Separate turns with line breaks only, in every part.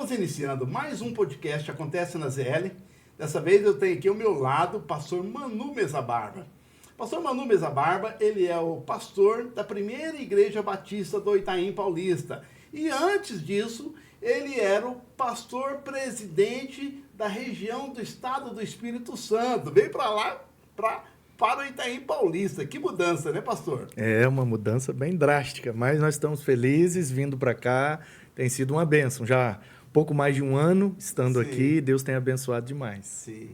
Estamos iniciando mais um podcast Acontece na ZL. Dessa vez eu tenho aqui ao meu lado o pastor Manu Mesa Barba. Pastor Manu Mesa Barba, ele é o pastor da primeira igreja batista do Itaim Paulista. E antes disso, ele era o pastor presidente da região do estado do Espírito Santo. Veio para lá, para o Itaim Paulista. Que mudança, né, pastor?
É uma mudança bem drástica, mas nós estamos felizes vindo para cá. Tem sido uma bênção. Já pouco mais de um ano estando aqui, Deus tem abençoado demais.
Sim.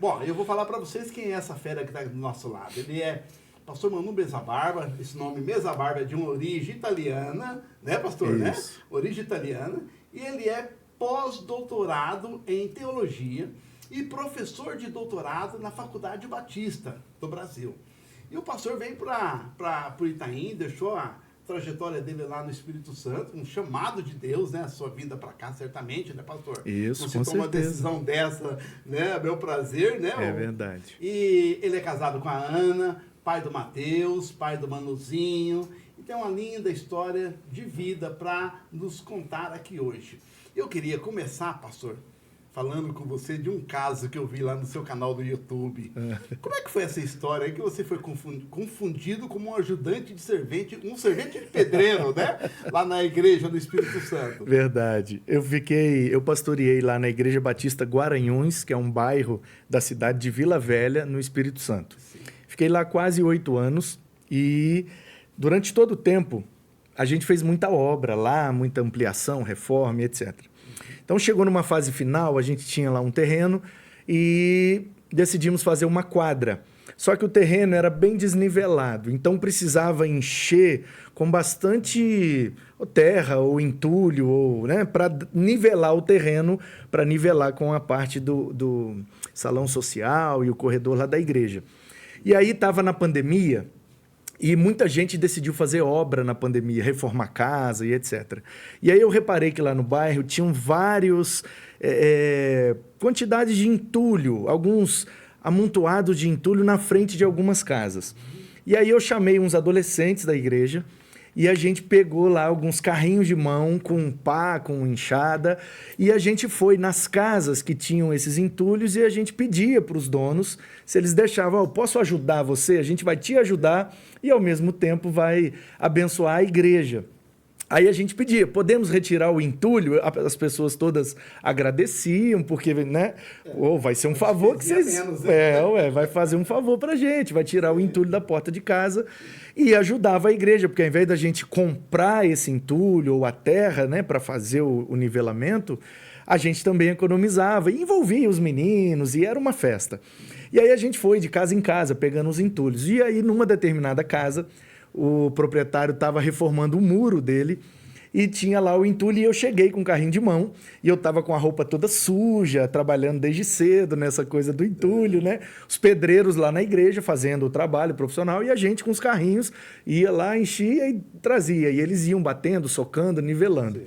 Bom, eu vou falar para vocês quem é essa fera que está do nosso lado. Ele é pastor Manu Mesa Barba. Esse nome Mesa Barba é de uma origem italiana, né, pastor?
Isso.
Né? Origem italiana. E ele é pós-doutorado em teologia e professor de doutorado na Faculdade Batista do Brasil. E o pastor veio para o Itaim, deixou a trajetória dele lá no Espírito Santo, um chamado de Deus, né? A sua vinda para cá, certamente, né, pastor?
Isso,
não
com
se toma uma
certeza.
decisão dessa, né? É meu prazer, né?
É verdade.
E ele é casado com a Ana, pai do Mateus, pai do Manuzinho, e tem uma linda história de vida para nos contar aqui hoje. Eu queria começar, pastor, falando com você de um caso que eu vi lá no seu canal do YouTube. Como é que foi essa história aí que você foi confundido como um ajudante de servente, um servente de pedreiro, né? Lá na igreja do Espírito Santo.
Verdade. Eu pastoreei lá na Igreja Batista Guaranhuns, que é um bairro da cidade de Vila Velha, no Espírito Santo.
Sim.
Fiquei lá quase 8 anos e durante todo o tempo a gente fez muita obra lá, muita ampliação, reforma, etc. Então, chegou numa fase final, a gente tinha lá um terreno e decidimos fazer uma quadra. Só que o terreno era bem desnivelado, então precisava encher com bastante terra ou entulho, ou, né, para nivelar o terreno, para nivelar com a parte do salão social e o corredor lá da igreja. E aí estava na pandemia, e muita gente decidiu fazer obra na pandemia, reformar casa e etc. E aí eu reparei que lá no bairro tinham vários quantidades de entulho, alguns amontoados de entulho na frente de algumas casas. E aí eu chamei uns adolescentes da igreja e a gente pegou lá alguns carrinhos de mão com pá, com enxada, e a gente foi nas casas que tinham esses entulhos e a gente pedia para os donos se eles deixavam, posso ajudar você? A gente vai te ajudar e ao mesmo tempo vai abençoar a igreja. Aí a gente pedia, podemos retirar o entulho? As pessoas todas agradeciam, porque, né? Vai ser um favor que vocês...
Menos, né?
Vai fazer um favor pra gente, vai tirar o entulho da porta de casa e ajudava a igreja, porque ao invés da gente comprar esse entulho ou a terra, né, para fazer o nivelamento, a gente também economizava e envolvia os meninos e era uma festa. E aí a gente foi de casa em casa pegando os entulhos. E aí, numa determinada casa, o proprietário estava reformando o muro dele e tinha lá o entulho, e eu cheguei com um carrinho de mão e eu estava com a roupa toda suja, trabalhando desde cedo nessa coisa do entulho, né? Os pedreiros lá na igreja fazendo o trabalho profissional e a gente com os carrinhos ia lá, enchia e trazia. E eles iam batendo, socando, nivelando. Sim.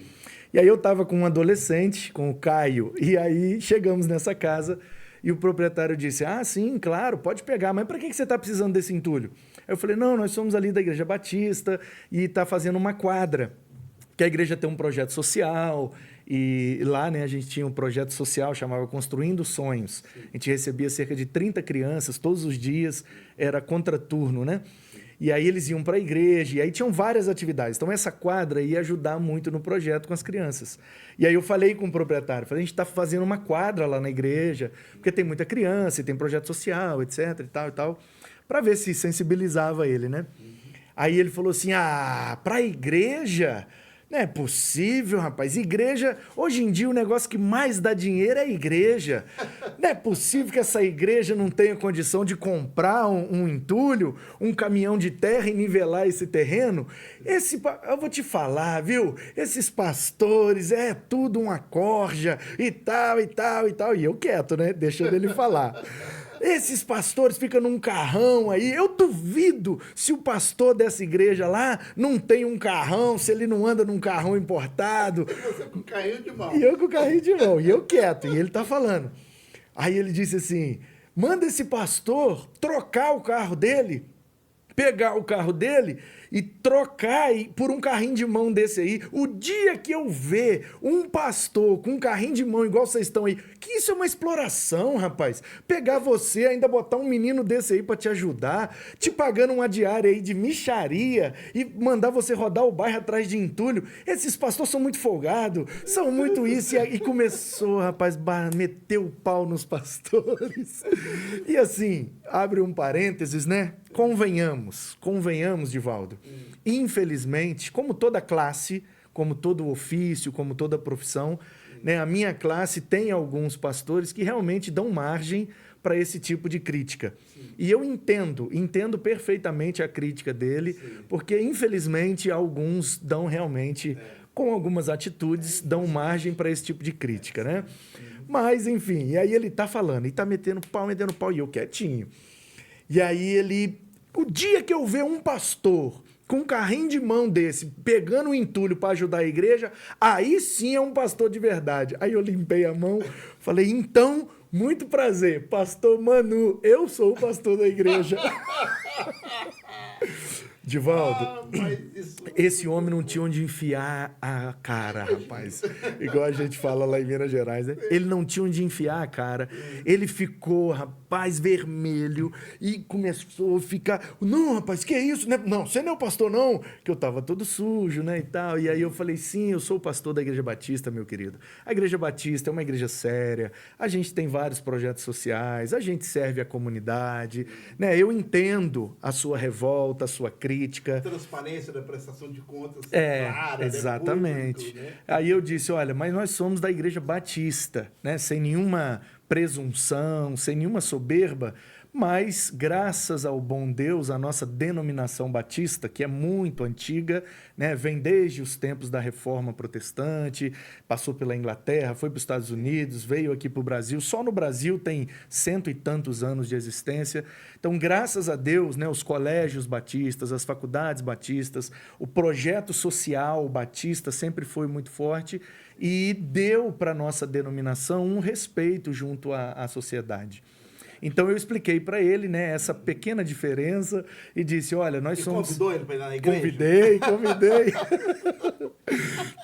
E aí eu estava com um adolescente, com o Caio, e aí chegamos nessa casa e o proprietário disse, sim, claro, pode pegar, mas para que você está precisando desse entulho? Eu falei, não, nós somos ali da Igreja Batista e está fazendo uma quadra, que a igreja tem um projeto social, e lá, né, a gente tinha um projeto social, chamava Construindo Sonhos. A gente recebia cerca de 30 crianças todos os dias, era contraturno, né? E aí eles iam para a igreja, e aí tinham várias atividades. Então essa quadra ia ajudar muito no projeto com as crianças. E aí eu falei com o proprietário, falei, a gente está fazendo uma quadra lá na igreja, porque tem muita criança, e tem projeto social, etc, e tal, para ver se sensibilizava ele, né? Aí ele falou assim, para a igreja? Não é possível, rapaz. Igreja, hoje em dia o negócio que mais dá dinheiro é a igreja. Não é possível que essa igreja não tenha condição de comprar um entulho, um caminhão de terra e nivelar esse terreno. Eu vou te falar, viu? Esses pastores, é tudo uma corja e tal, e tal, e tal. E eu quieto, né? Deixando ele falar. Esses pastores ficam num carrão aí. Eu duvido se o pastor dessa igreja lá não tem um carrão, se ele não anda num carrão importado.
Você com o carrinho de mão.
E eu com o carrinho de mão. E eu quieto. E ele tá falando. Aí ele disse assim, manda esse pastor trocar o carro dele pegar o carro dele e trocar por um carrinho de mão desse aí. O dia que eu ver um pastor com um carrinho de mão igual vocês estão aí, que isso é uma exploração, rapaz. Pegar você, ainda botar um menino desse aí pra te ajudar, te pagando uma diária aí de mixaria e mandar você rodar o bairro atrás de entulho. Esses pastores são muito folgados, são muito isso. E começou, rapaz, meteu o pau nos pastores. E assim, abre um parênteses, né? Convenhamos, Divaldo. Infelizmente, como toda classe, como todo ofício, como toda profissão, né, a minha classe tem alguns pastores que realmente dão margem para esse tipo de crítica. E eu entendo perfeitamente a crítica dele, porque infelizmente alguns dão realmente, com algumas atitudes, dão margem para esse tipo de crítica, né? Mas, enfim, e aí ele tá falando, e tá metendo pau, e eu quietinho. E aí o dia que eu ver um pastor com um carrinho de mão desse, pegando o entulho para ajudar a igreja, aí sim é um pastor de verdade. Aí eu limpei a mão, falei, então, muito prazer, pastor Manu, eu sou o pastor da igreja. Divaldo, esse homem não tinha onde enfiar a cara, rapaz. Igual a gente fala lá em Minas Gerais, né? Ele não tinha onde enfiar a cara. Ele ficou, rapaz, vermelho e começou a ficar... Não, rapaz, que é isso? Não, você não é o pastor, não. Que eu tava todo sujo, né, e tal. E aí eu falei, sim, eu sou o pastor da Igreja Batista, meu querido. A Igreja Batista é uma igreja séria. A gente tem vários projetos sociais. A gente serve a comunidade, né? Eu entendo a sua revolta, a sua crítica.
Transparência da prestação de contas
clara, exatamente. Público, né? Aí eu disse, olha, mas nós somos da Igreja Batista, né? Sem nenhuma presunção, sem nenhuma soberba, mas graças ao bom Deus, a nossa denominação batista, que é muito antiga, né? Vem desde os tempos da Reforma Protestante, passou pela Inglaterra, foi para os Estados Unidos, veio aqui para o Brasil. Só no Brasil tem 100 e tantos anos de existência. Então, graças a Deus, né, os colégios batistas, as faculdades batistas, o projeto social batista sempre foi muito forte e deu para a nossa denominação um respeito junto à sociedade. Então eu expliquei para ele, né, essa pequena diferença e disse, olha, nós somos...
Convidou ele para ir lá na igreja?
Convidei.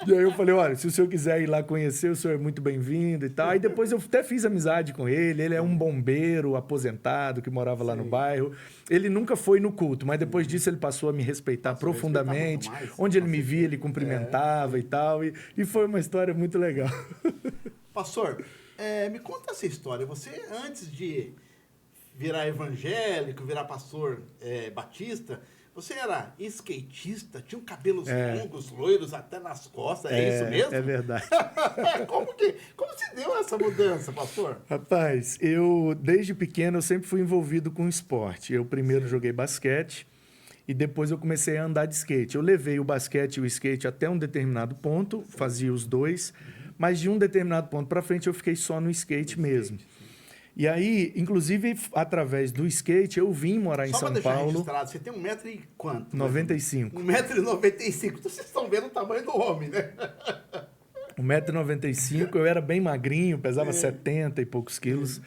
E aí eu falei, olha, se o senhor quiser ir lá conhecer, o senhor é muito bem-vindo e tal. Aí depois eu até fiz amizade com ele é um bombeiro aposentado que morava lá no bairro. Ele nunca foi no culto, mas depois disso ele passou a me respeitar profundamente. Onde ele me via, ele cumprimentava e tal. E foi uma história muito legal.
Pastor, me conta essa história. Você, antes de virar evangélico, virar pastor batista, você era skatista, tinha cabelos longos, loiros até nas costas, é isso mesmo?
É verdade.
Como se deu essa mudança, pastor?
Rapaz, desde pequeno, eu sempre fui envolvido com esporte. Eu primeiro joguei basquete e depois eu comecei a andar de skate. Eu levei o basquete e o skate até um determinado ponto, fazia os dois, mas de um determinado ponto para frente eu fiquei só no skate mesmo. E aí, inclusive, através do skate, eu vim morar em São Paulo. Só para deixar registrado,
você tem 1 metro e quanto?
95.
1,95 m. Então, vocês estão vendo o tamanho do homem, né?
1,95 m, eu era bem magrinho, pesava 70 e poucos quilos.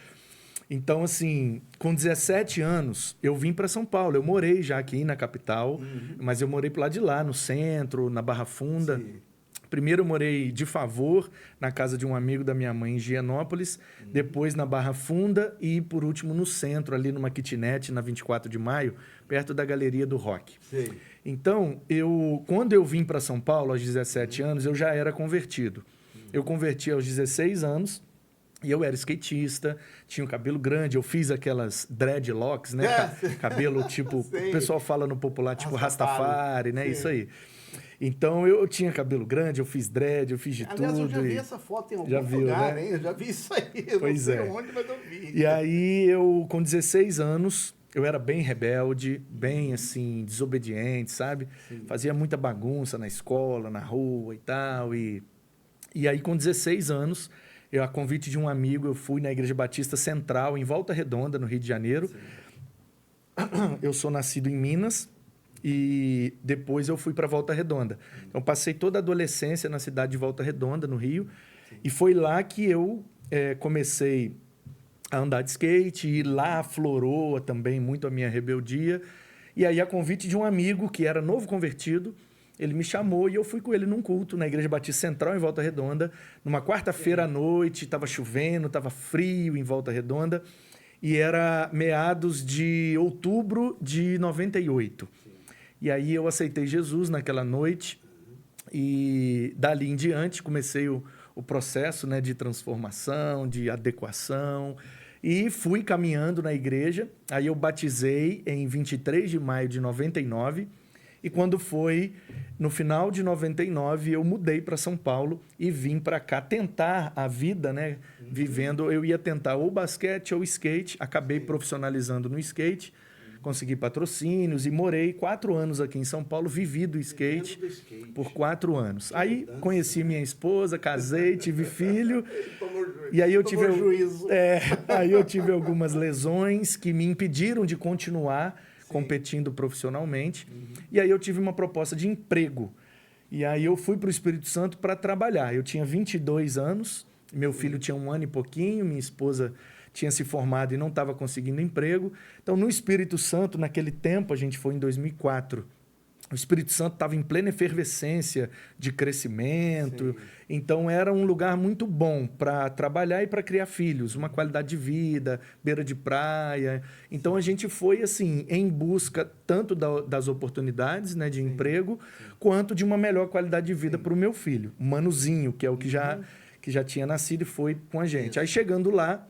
Então, assim, com 17 anos, eu vim para São Paulo. Eu morei já aqui na capital, mas eu morei pro lado de lá, no centro, na Barra Funda. Sim. Primeiro eu morei de favor na casa de um amigo da minha mãe em Gianópolis, depois na Barra Funda e, por último, no centro, ali numa kitnet, na 24 de maio, perto da Galeria do Rock. Sim. Então, quando eu vim para São Paulo, aos 17 anos, eu já era convertido. Eu converti aos 16 anos e eu era skatista, tinha um cabelo grande, eu fiz aquelas dreadlocks, né? Cabelo tipo, o pessoal fala no popular, tipo Rastafari, né? Sim. Isso aí. Então, eu tinha cabelo grande, eu fiz dread, eu fiz de tudo.
Aliás, eu já vi essa foto em algum lugar, né? Eu já vi isso aí. Eu
pois
não sei onde, mas eu vi.
E aí, com 16 anos, eu era bem rebelde, bem, assim, desobediente, sabe? Sim. Fazia muita bagunça na escola, na rua e tal. E aí, com 16 anos, a convite de um amigo, eu fui na Igreja Batista Central, em Volta Redonda, no Rio de Janeiro. Sim. Eu sou nascido em Minas. E depois eu fui para Volta Redonda. Então, passei toda a adolescência na cidade de Volta Redonda, no Rio. Sim. E foi lá que eu comecei a andar de skate. E lá aflorou também muito a minha rebeldia. E aí, a convite de um amigo que era novo convertido, ele me chamou e eu fui com ele num culto na Igreja Batista Central, em Volta Redonda, numa quarta-feira à noite, estava chovendo, estava frio em Volta Redonda, e era meados de outubro de 98. E aí eu aceitei Jesus naquela noite e dali em diante comecei o processo, né, de transformação, de adequação, e fui caminhando na igreja. Aí eu batizei em 23 de maio de 99, e quando foi no final de 99, eu mudei para São Paulo e vim para cá tentar a vida, né? Vivendo, eu ia tentar ou basquete ou skate, acabei profissionalizando no skate, consegui patrocínios e morei 4 anos aqui em São Paulo, vivi do skate por 4 anos. Aí conheci minha esposa, casei, tive filho, e aí eu tive, aí eu tive algumas lesões que me impediram de continuar competindo profissionalmente. E aí eu tive uma proposta de emprego. E aí eu fui para o Espírito Santo para trabalhar. Eu tinha 22 anos, meu filho tinha 1 ano e pouquinho, minha esposa tinha se formado e não estava conseguindo emprego. Então, no Espírito Santo, naquele tempo, a gente foi em 2004, o Espírito Santo estava em plena efervescência de crescimento. Sim. Então, era um lugar muito bom para trabalhar e para criar filhos, uma qualidade de vida, beira de praia. Então, a gente foi assim em busca tanto das oportunidades, né, de emprego, quanto de uma melhor qualidade de vida para o meu filho, o Manuzinho, que é o que já tinha nascido e foi com a gente. Aí, chegando lá,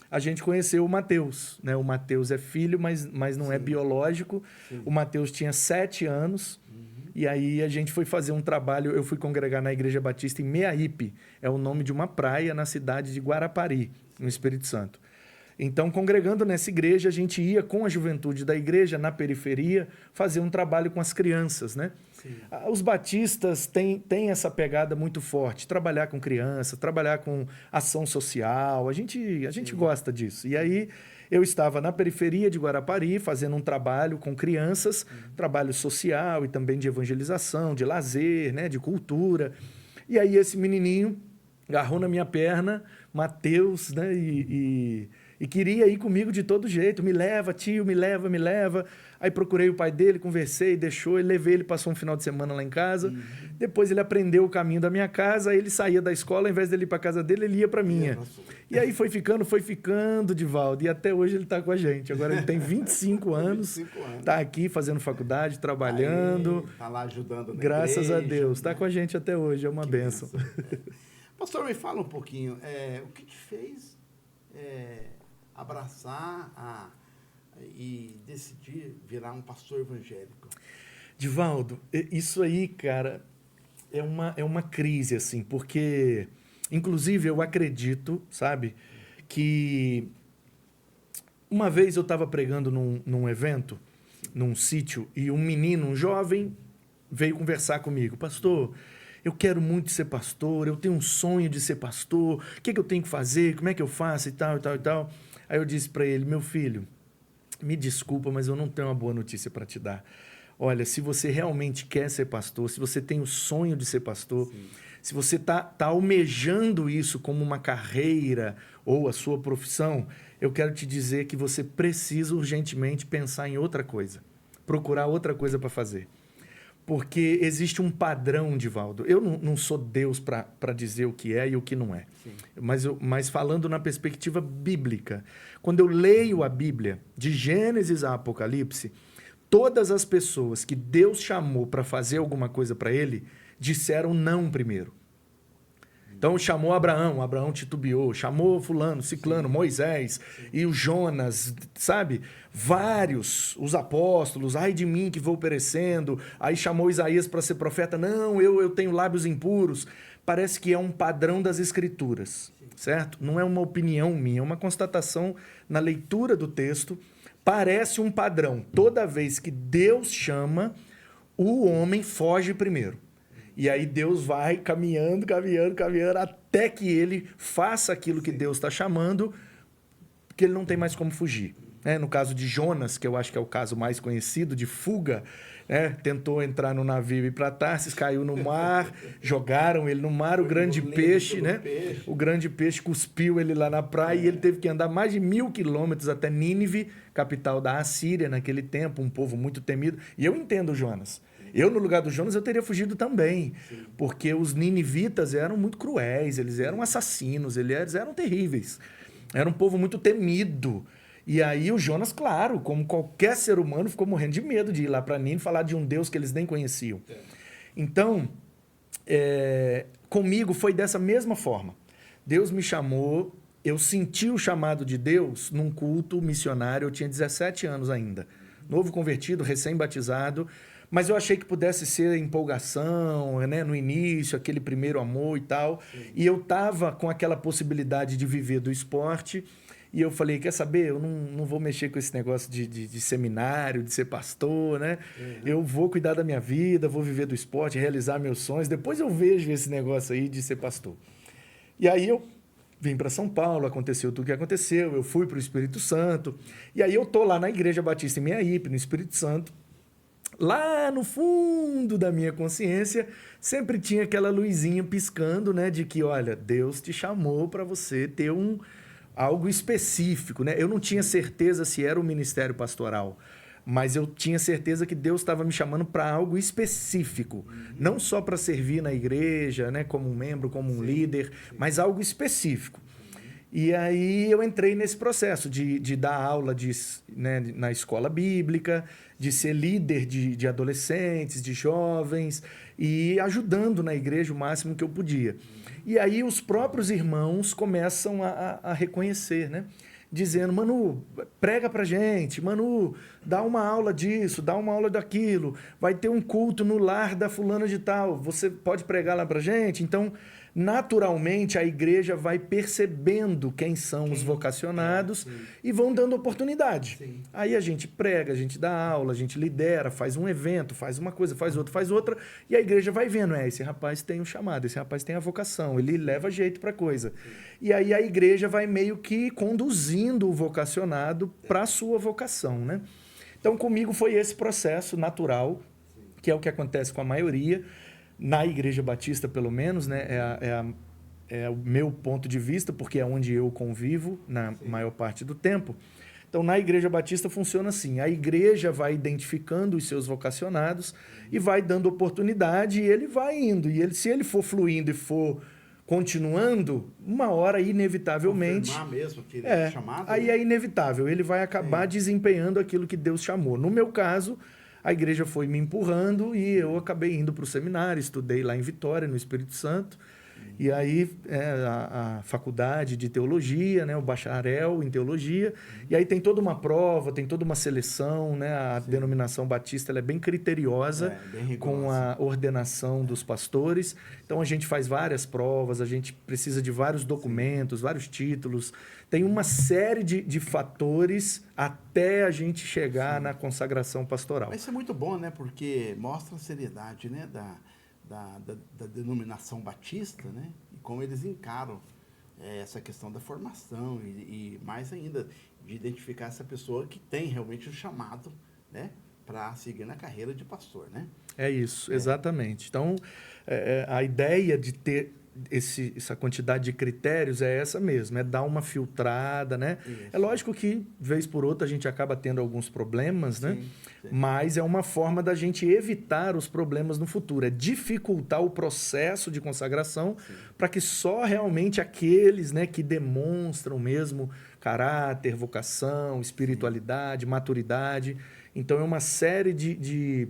a gente conheceu o Mateus, né? O Mateus é filho, mas não é biológico. O Mateus tinha 7 anos. E aí a gente foi fazer um trabalho. Eu fui congregar na Igreja Batista em Meaípe. É o nome de uma praia na cidade de Guarapari, no Espírito Santo. Então, congregando nessa igreja, a gente ia com a juventude da igreja, na periferia, fazer um trabalho com as crianças, né? Sim. Os batistas têm essa pegada muito forte, trabalhar com criança, trabalhar com ação social, a gente gosta disso. E aí, eu estava na periferia de Guarapari, fazendo um trabalho com crianças, trabalho social e também de evangelização, de lazer, né? De cultura. E aí, esse menininho agarrou na minha perna, Mateus, né? E queria ir comigo de todo jeito. Me leva, tio, me leva, me leva. Aí procurei o pai dele, conversei, deixou, levei ele, passou um final de semana lá em casa. Depois ele aprendeu o caminho da minha casa, aí ele saía da escola, ao invés dele ir para casa dele, ele ia para minha. E aí foi ficando, Divaldo, e até hoje ele está com a gente. Agora ele tem 25 anos, está aqui fazendo faculdade, trabalhando.
Está lá ajudando na
Graças
igreja,
a Deus, está com a gente até hoje, é uma bênção.
Pastor, me fala um pouquinho, o que te fez abraçar e decidir virar um pastor evangélico?
Divaldo, isso aí, cara, é uma crise, assim, porque, inclusive, eu acredito, sabe, que uma vez eu estava pregando num evento, num sítio, e um menino, um jovem, veio conversar comigo. Pastor, eu quero muito ser pastor, eu tenho um sonho de ser pastor, o que eu tenho que fazer, como é que eu faço e tal, e tal, e tal. Aí eu disse para ele, meu filho, me desculpa, mas eu não tenho uma boa notícia para te dar. Olha, se você realmente quer ser pastor, se você tem o sonho de ser pastor, sim, se você tá almejando isso como uma carreira ou a sua profissão, eu quero te dizer que você precisa urgentemente pensar em outra coisa, procurar outra coisa para fazer. Porque existe um padrão, Divaldo. Eu não sou Deus para dizer o que é e o que não é. Mas falando na perspectiva bíblica, quando eu leio a Bíblia, de Gênesis a Apocalipse, todas as pessoas que Deus chamou para fazer alguma coisa para ele, disseram não primeiro. Então chamou Abraão titubeou, chamou fulano, ciclano, Moisés e o Jonas, sabe? Vários, os apóstolos, ai de mim que vou perecendo, aí chamou Isaías para ser profeta, não, eu tenho lábios impuros. Parece que é um padrão das escrituras, certo? Não é uma opinião minha, é uma constatação na leitura do texto, parece um padrão. Toda vez que Deus chama, o homem foge primeiro. E aí Deus vai caminhando, até que ele faça aquilo que Deus está chamando, porque ele não tem mais como fugir. né? No caso de Jonas, que eu acho que é o caso mais conhecido, de fuga, né? Tentou entrar no navio e ir para Tarsis, caiu no mar, jogaram ele no mar, o grande peixe, né? O grande peixe cuspiu ele lá na praia e ele teve que andar mais de 1.000 quilômetros até Nínive, capital da Assíria naquele tempo, um povo muito temido. E eu entendo Jonas. Eu, no lugar do Jonas, eu teria fugido também, porque os ninivitas eram muito cruéis, eles eram assassinos, eles eram terríveis. Era um povo muito temido. E aí o Jonas, claro, como qualquer ser humano, ficou morrendo de medo de ir lá para Nínive falar de um Deus que eles nem conheciam. Então, comigo foi dessa mesma forma. Deus me chamou, eu senti o chamado de Deus num culto missionário, eu tinha 17 anos ainda. Novo convertido, recém-batizado, mas eu achei que pudesse ser empolgação, né, no início, aquele primeiro amor e tal. E eu estava com aquela possibilidade de viver do esporte. E eu falei, quer saber, eu não vou mexer com esse negócio de seminário, de ser pastor, né? Eu vou cuidar da minha vida, vou viver do esporte, realizar meus sonhos. Depois eu vejo esse negócio aí de ser pastor. E aí eu vim para São Paulo, aconteceu tudo o que aconteceu, eu fui para o Espírito Santo. E aí eu tô lá na Igreja Batista em Meiaípe, no Espírito Santo. Lá no fundo da minha consciência, sempre tinha aquela luzinha piscando, né? De que, olha, Deus te chamou para você ter algo específico, né? Eu não tinha certeza se era o ministério pastoral, mas eu tinha certeza que Deus estava me chamando para algo específico, não só para servir na igreja, né, como um membro, como um líder, mas algo específico. E aí eu entrei nesse processo de dar aula né, na escola bíblica, de ser líder de adolescentes, de jovens, e ajudando na igreja o máximo que eu podia. E aí os próprios irmãos começam a reconhecer, né? Dizendo, Manu, prega pra gente, Manu, dá uma aula disso, dá uma aula daquilo, vai ter um culto no lar da fulana de tal, você pode pregar lá pra gente? Então, naturalmente, a igreja vai percebendo quem são os vocacionados e vão dando oportunidade. Sim. Aí a gente prega, a gente dá aula, a gente lidera, faz um evento, faz uma coisa, faz outra, e a igreja vai vendo, esse rapaz tem um chamado, esse rapaz tem a vocação, ele leva jeito para a coisa. Sim. E aí a igreja vai meio que conduzindo o vocacionado para a sua vocação, né? Então, comigo foi esse processo natural, que é o que acontece com a maioria, na Igreja Batista, pelo menos, né, é o meu ponto de vista, porque é onde eu convivo na maior parte do tempo. Então, na Igreja Batista funciona assim, a igreja vai identificando os seus vocacionados e vai dando oportunidade e ele vai indo. E se ele for fluindo e for continuando, uma hora, inevitavelmente...
Confirmar mesmo que ele é chamado.
Aí é inevitável, ele vai acabar desempenhando aquilo que Deus chamou. No meu caso, a igreja foi me empurrando e eu acabei indo para o seminário, estudei lá em Vitória, no Espírito Santo. E aí a faculdade de teologia, né, o bacharel em teologia. E aí tem toda uma prova, tem toda uma seleção, né? A denominação batista ela é bem criteriosa com a ordenação dos pastores. Então a gente faz várias provas, a gente precisa de vários documentos, vários títulos. Tem uma série de fatores até a gente chegar na consagração pastoral.
Isso é muito bom, né? Porque mostra a seriedade, né? Da denominação batista, né? E como eles encaram essa questão da formação e mais ainda de identificar essa pessoa que tem realmente o chamado, né? Para seguir na carreira de pastor, né?
É isso, exatamente. Então, a ideia de ter essa quantidade de critérios é essa mesmo, é dar uma filtrada, né? Isso. É lógico que, vez por outra, a gente acaba tendo alguns problemas, né? Sim. Mas é uma forma da gente evitar os problemas no futuro, é dificultar o processo de consagração para que só realmente aqueles, né, que demonstram mesmo caráter, vocação, espiritualidade, maturidade. Então, é uma série de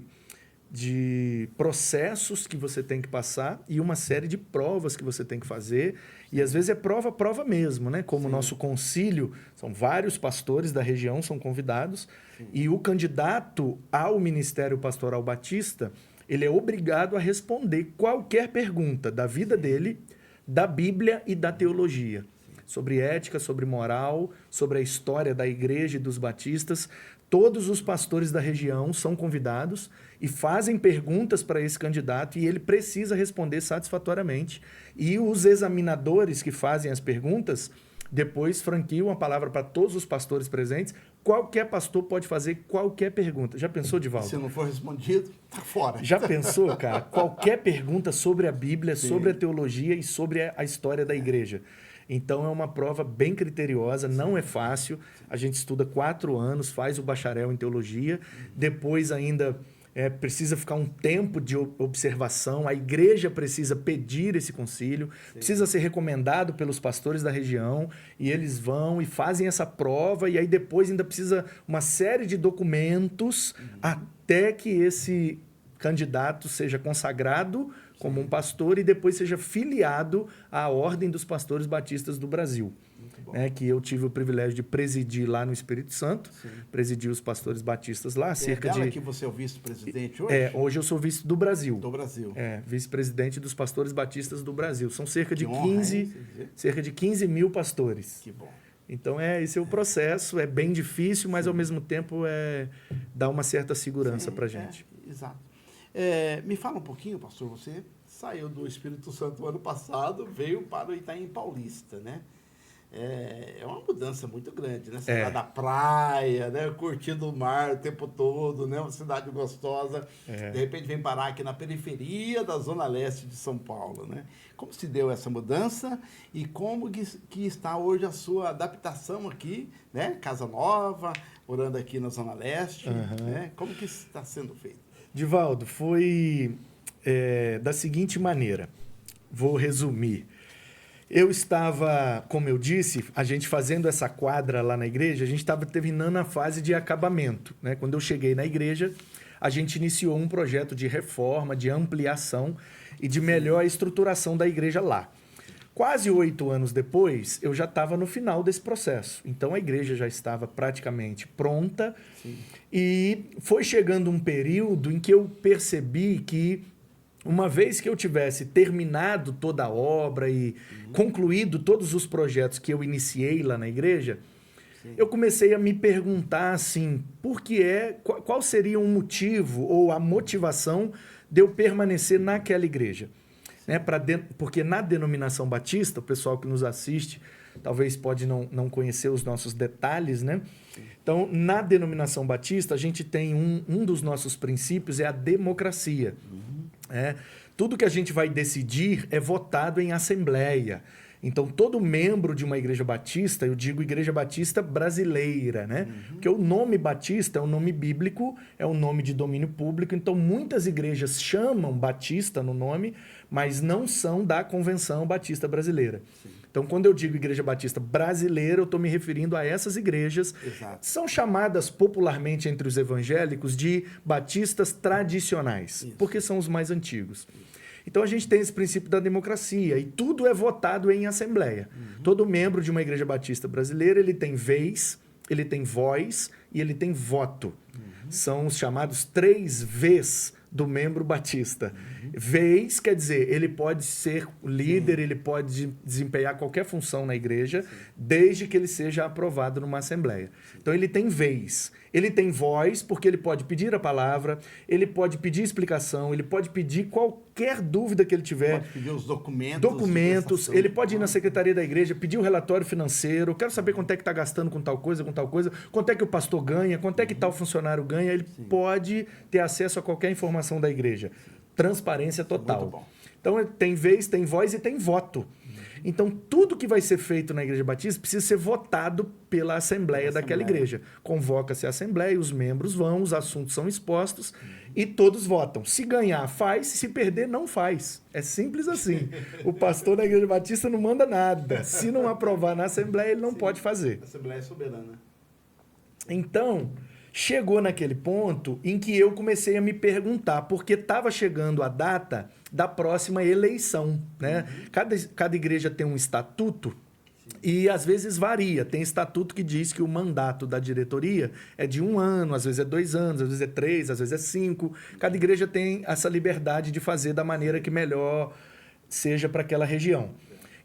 processos que você tem que passar e uma série de provas que você tem que fazer. E às vezes é prova mesmo, né? Como o nosso concílio, são vários pastores da região, são convidados. Sim. E o candidato ao Ministério Pastoral Batista, ele é obrigado a responder qualquer pergunta da vida dele, da Bíblia e da teologia. Sobre ética, sobre moral, sobre a história da igreja e dos batistas. Todos os pastores da região são convidados e fazem perguntas para esse candidato e ele precisa responder satisfatoriamente. E os examinadores que fazem as perguntas Depois franquio uma palavra para todos os pastores presentes. Qualquer pastor pode fazer qualquer pergunta. Já pensou, Divaldo?
Se não for respondido, tá fora.
Já pensou, cara? Qualquer pergunta sobre a Bíblia, sobre a teologia e sobre a história da igreja. Então é uma prova bem criteriosa, não é fácil. A gente estuda 4 anos, faz o bacharel em teologia, depois ainda precisa ficar um tempo de observação, a igreja precisa pedir esse concílio, precisa ser recomendado pelos pastores da região, e eles vão e fazem essa prova, e aí depois ainda precisa uma série de documentos até que esse candidato seja consagrado como um pastor e depois seja filiado à Ordem dos Pastores Batistas do Brasil. Que eu tive o privilégio de presidir lá no Espírito Santo, presidi os pastores batistas lá.
Que você é o vice-presidente hoje?
Hoje eu sou vice do Brasil.
Do Brasil.
Vice-presidente dos pastores batistas do Brasil. São cerca de
honra,
15 mil pastores.
Que bom.
Então, esse é o processo, é bem difícil, mas ao mesmo tempo dá uma certa segurança para a gente.
Exato. Me fala um pouquinho, pastor, você saiu do Espírito Santo ano passado, veio para o Itaim Paulista, né? É uma mudança muito grande, né? Você vai da praia, né? Curtindo o mar o tempo todo, né? Uma cidade gostosa. De repente vem parar aqui na periferia da Zona Leste de São Paulo, né? Como se deu essa mudança e como que está hoje a sua adaptação aqui, né? Casa nova, morando aqui na Zona Leste, né? Como que está sendo feito?
Divaldo, foi da seguinte maneira, vou resumir. Eu estava, como eu disse, a gente fazendo essa quadra lá na igreja, a gente estava terminando a fase de acabamento, né? Quando eu cheguei na igreja, a gente iniciou um projeto de reforma, de ampliação e de melhor estruturação da igreja lá. Quase 8 anos depois, eu já estava no final desse processo. Então, a igreja já estava praticamente pronta. E foi chegando um período em que eu percebi que, uma vez que eu tivesse terminado toda a obra e concluído todos os projetos que eu iniciei lá na igreja, eu comecei a me perguntar assim, qual seria um motivo ou a motivação de eu permanecer naquela igreja? Né? Porque na denominação batista, o pessoal que nos assiste talvez pode não conhecer os nossos detalhes, né? Então, na denominação batista, a gente tem um dos nossos princípios é a democracia. Tudo que a gente vai decidir é votado em assembleia. Então, todo membro de uma igreja batista, eu digo igreja batista brasileira, né? Porque o nome batista é um nome bíblico, é um nome de domínio público. Então, muitas igrejas chamam batista no nome, mas não são da Convenção Batista Brasileira. Então, quando eu digo igreja batista brasileira, eu estou me referindo a essas igrejas.
Exato.
São chamadas popularmente entre os evangélicos de batistas tradicionais, porque são os mais antigos. Então, a gente tem esse princípio da democracia e tudo é votado em assembleia. Todo membro de uma igreja batista brasileira, ele tem vez, ele tem voz e ele tem voto. São os chamados 3 Vs do membro batista. Vez quer dizer, ele pode ser líder, ele pode desempenhar qualquer função na igreja, desde que ele seja aprovado numa assembleia. Então, ele tem vez. Ele tem voz, porque ele pode pedir a palavra, ele pode pedir explicação, ele pode pedir qualquer dúvida que ele tiver.
Pode pedir os documentos.
Ele pode ir na secretaria da igreja, pedir o relatório financeiro, quero saber quanto é que está gastando com tal coisa, quanto é que o pastor ganha, quanto é que tal funcionário ganha. Ele pode ter acesso a qualquer informação da igreja. Transparência total.
Muito bom.
Então, tem vez, tem voz e tem voto. Então, tudo que vai ser feito na Igreja Batista precisa ser votado pela Assembleia daquela igreja. Convoca-se a Assembleia, os membros vão, os assuntos são expostos e todos votam. Se ganhar, faz. Se perder, não faz. É simples assim. O pastor da Igreja Batista não manda nada. Se não aprovar na Assembleia, ele não pode fazer.
A Assembleia é soberana.
Então, chegou naquele ponto em que eu comecei a me perguntar, porque estava chegando a data da próxima eleição, né? Cada igreja tem um estatuto e às vezes varia. Tem estatuto que diz que o mandato da diretoria é de 1 ano, às vezes é 2 anos, às vezes é 3, às vezes é 5. Cada igreja tem essa liberdade de fazer da maneira que melhor seja para aquela região.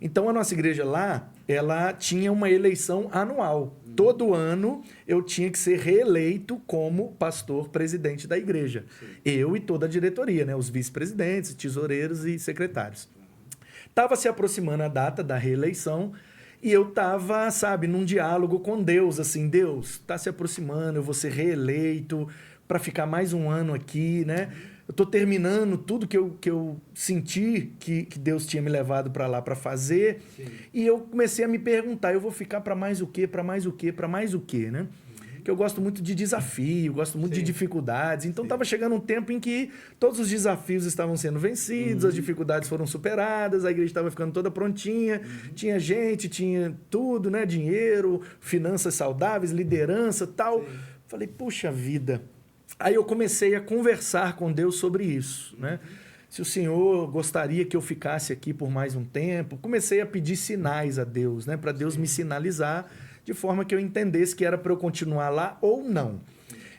Então, a nossa igreja lá, ela tinha uma eleição anual. Todo ano, eu tinha que ser reeleito como pastor presidente da igreja. Eu e toda a diretoria, né? Os vice-presidentes, tesoureiros e secretários. Estava se aproximando a data da reeleição E eu estava, sabe, num diálogo com Deus, assim, Deus, está se aproximando, eu vou ser reeleito para ficar mais um ano aqui, né? Eu estou terminando tudo que eu senti que Deus tinha me levado para lá para fazer.
Sim.
E eu comecei a me perguntar, eu vou ficar para mais o quê, para mais o quê, para mais o quê, né? Que eu gosto muito de desafio, gosto muito de dificuldades. Então estava chegando um tempo em que todos os desafios estavam sendo vencidos, as dificuldades foram superadas, a igreja estava ficando toda prontinha, tinha gente, tinha tudo, né? Dinheiro, finanças saudáveis, liderança, tal. Falei, puxa vida. Aí eu comecei a conversar com Deus sobre isso, né? Se o Senhor gostaria que eu ficasse aqui por mais um tempo, comecei a pedir sinais a Deus, né? Para Deus me sinalizar de forma que eu entendesse que era para eu continuar lá ou não.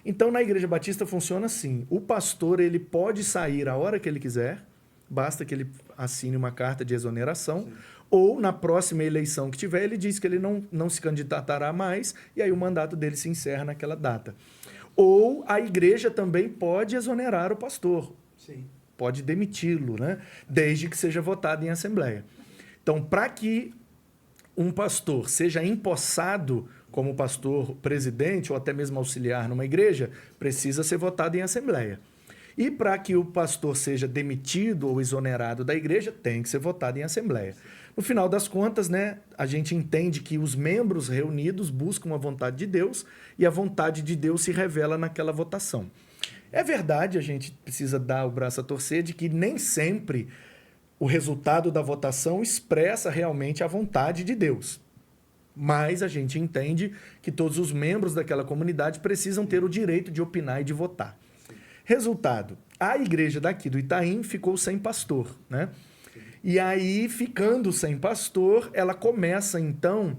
Então, na Igreja Batista funciona assim. O pastor ele pode sair a hora que ele quiser, basta que ele assine uma carta de exoneração, ou na próxima eleição que tiver, ele diz que ele não se candidatará mais, e aí o mandato dele se encerra naquela data. Ou a igreja também pode exonerar o pastor.
Sim.
Pode demiti-lo, né? Desde que seja votado em assembleia. Então, para que um pastor seja empossado como pastor presidente ou até mesmo auxiliar numa igreja, precisa ser votado em assembleia. E para que o pastor seja demitido ou exonerado da igreja, tem que ser votado em assembleia. No final das contas, né, a gente entende que os membros reunidos buscam a vontade de Deus e a vontade de Deus se revela naquela votação. É verdade, a gente precisa dar o braço a torcer de que nem sempre o resultado da votação expressa realmente a vontade de Deus. Mas a gente entende que todos os membros daquela comunidade precisam ter o direito de opinar e de votar. Resultado, a igreja daqui do Itaim ficou sem pastor, né? E aí, ficando sem pastor, ela começa, então,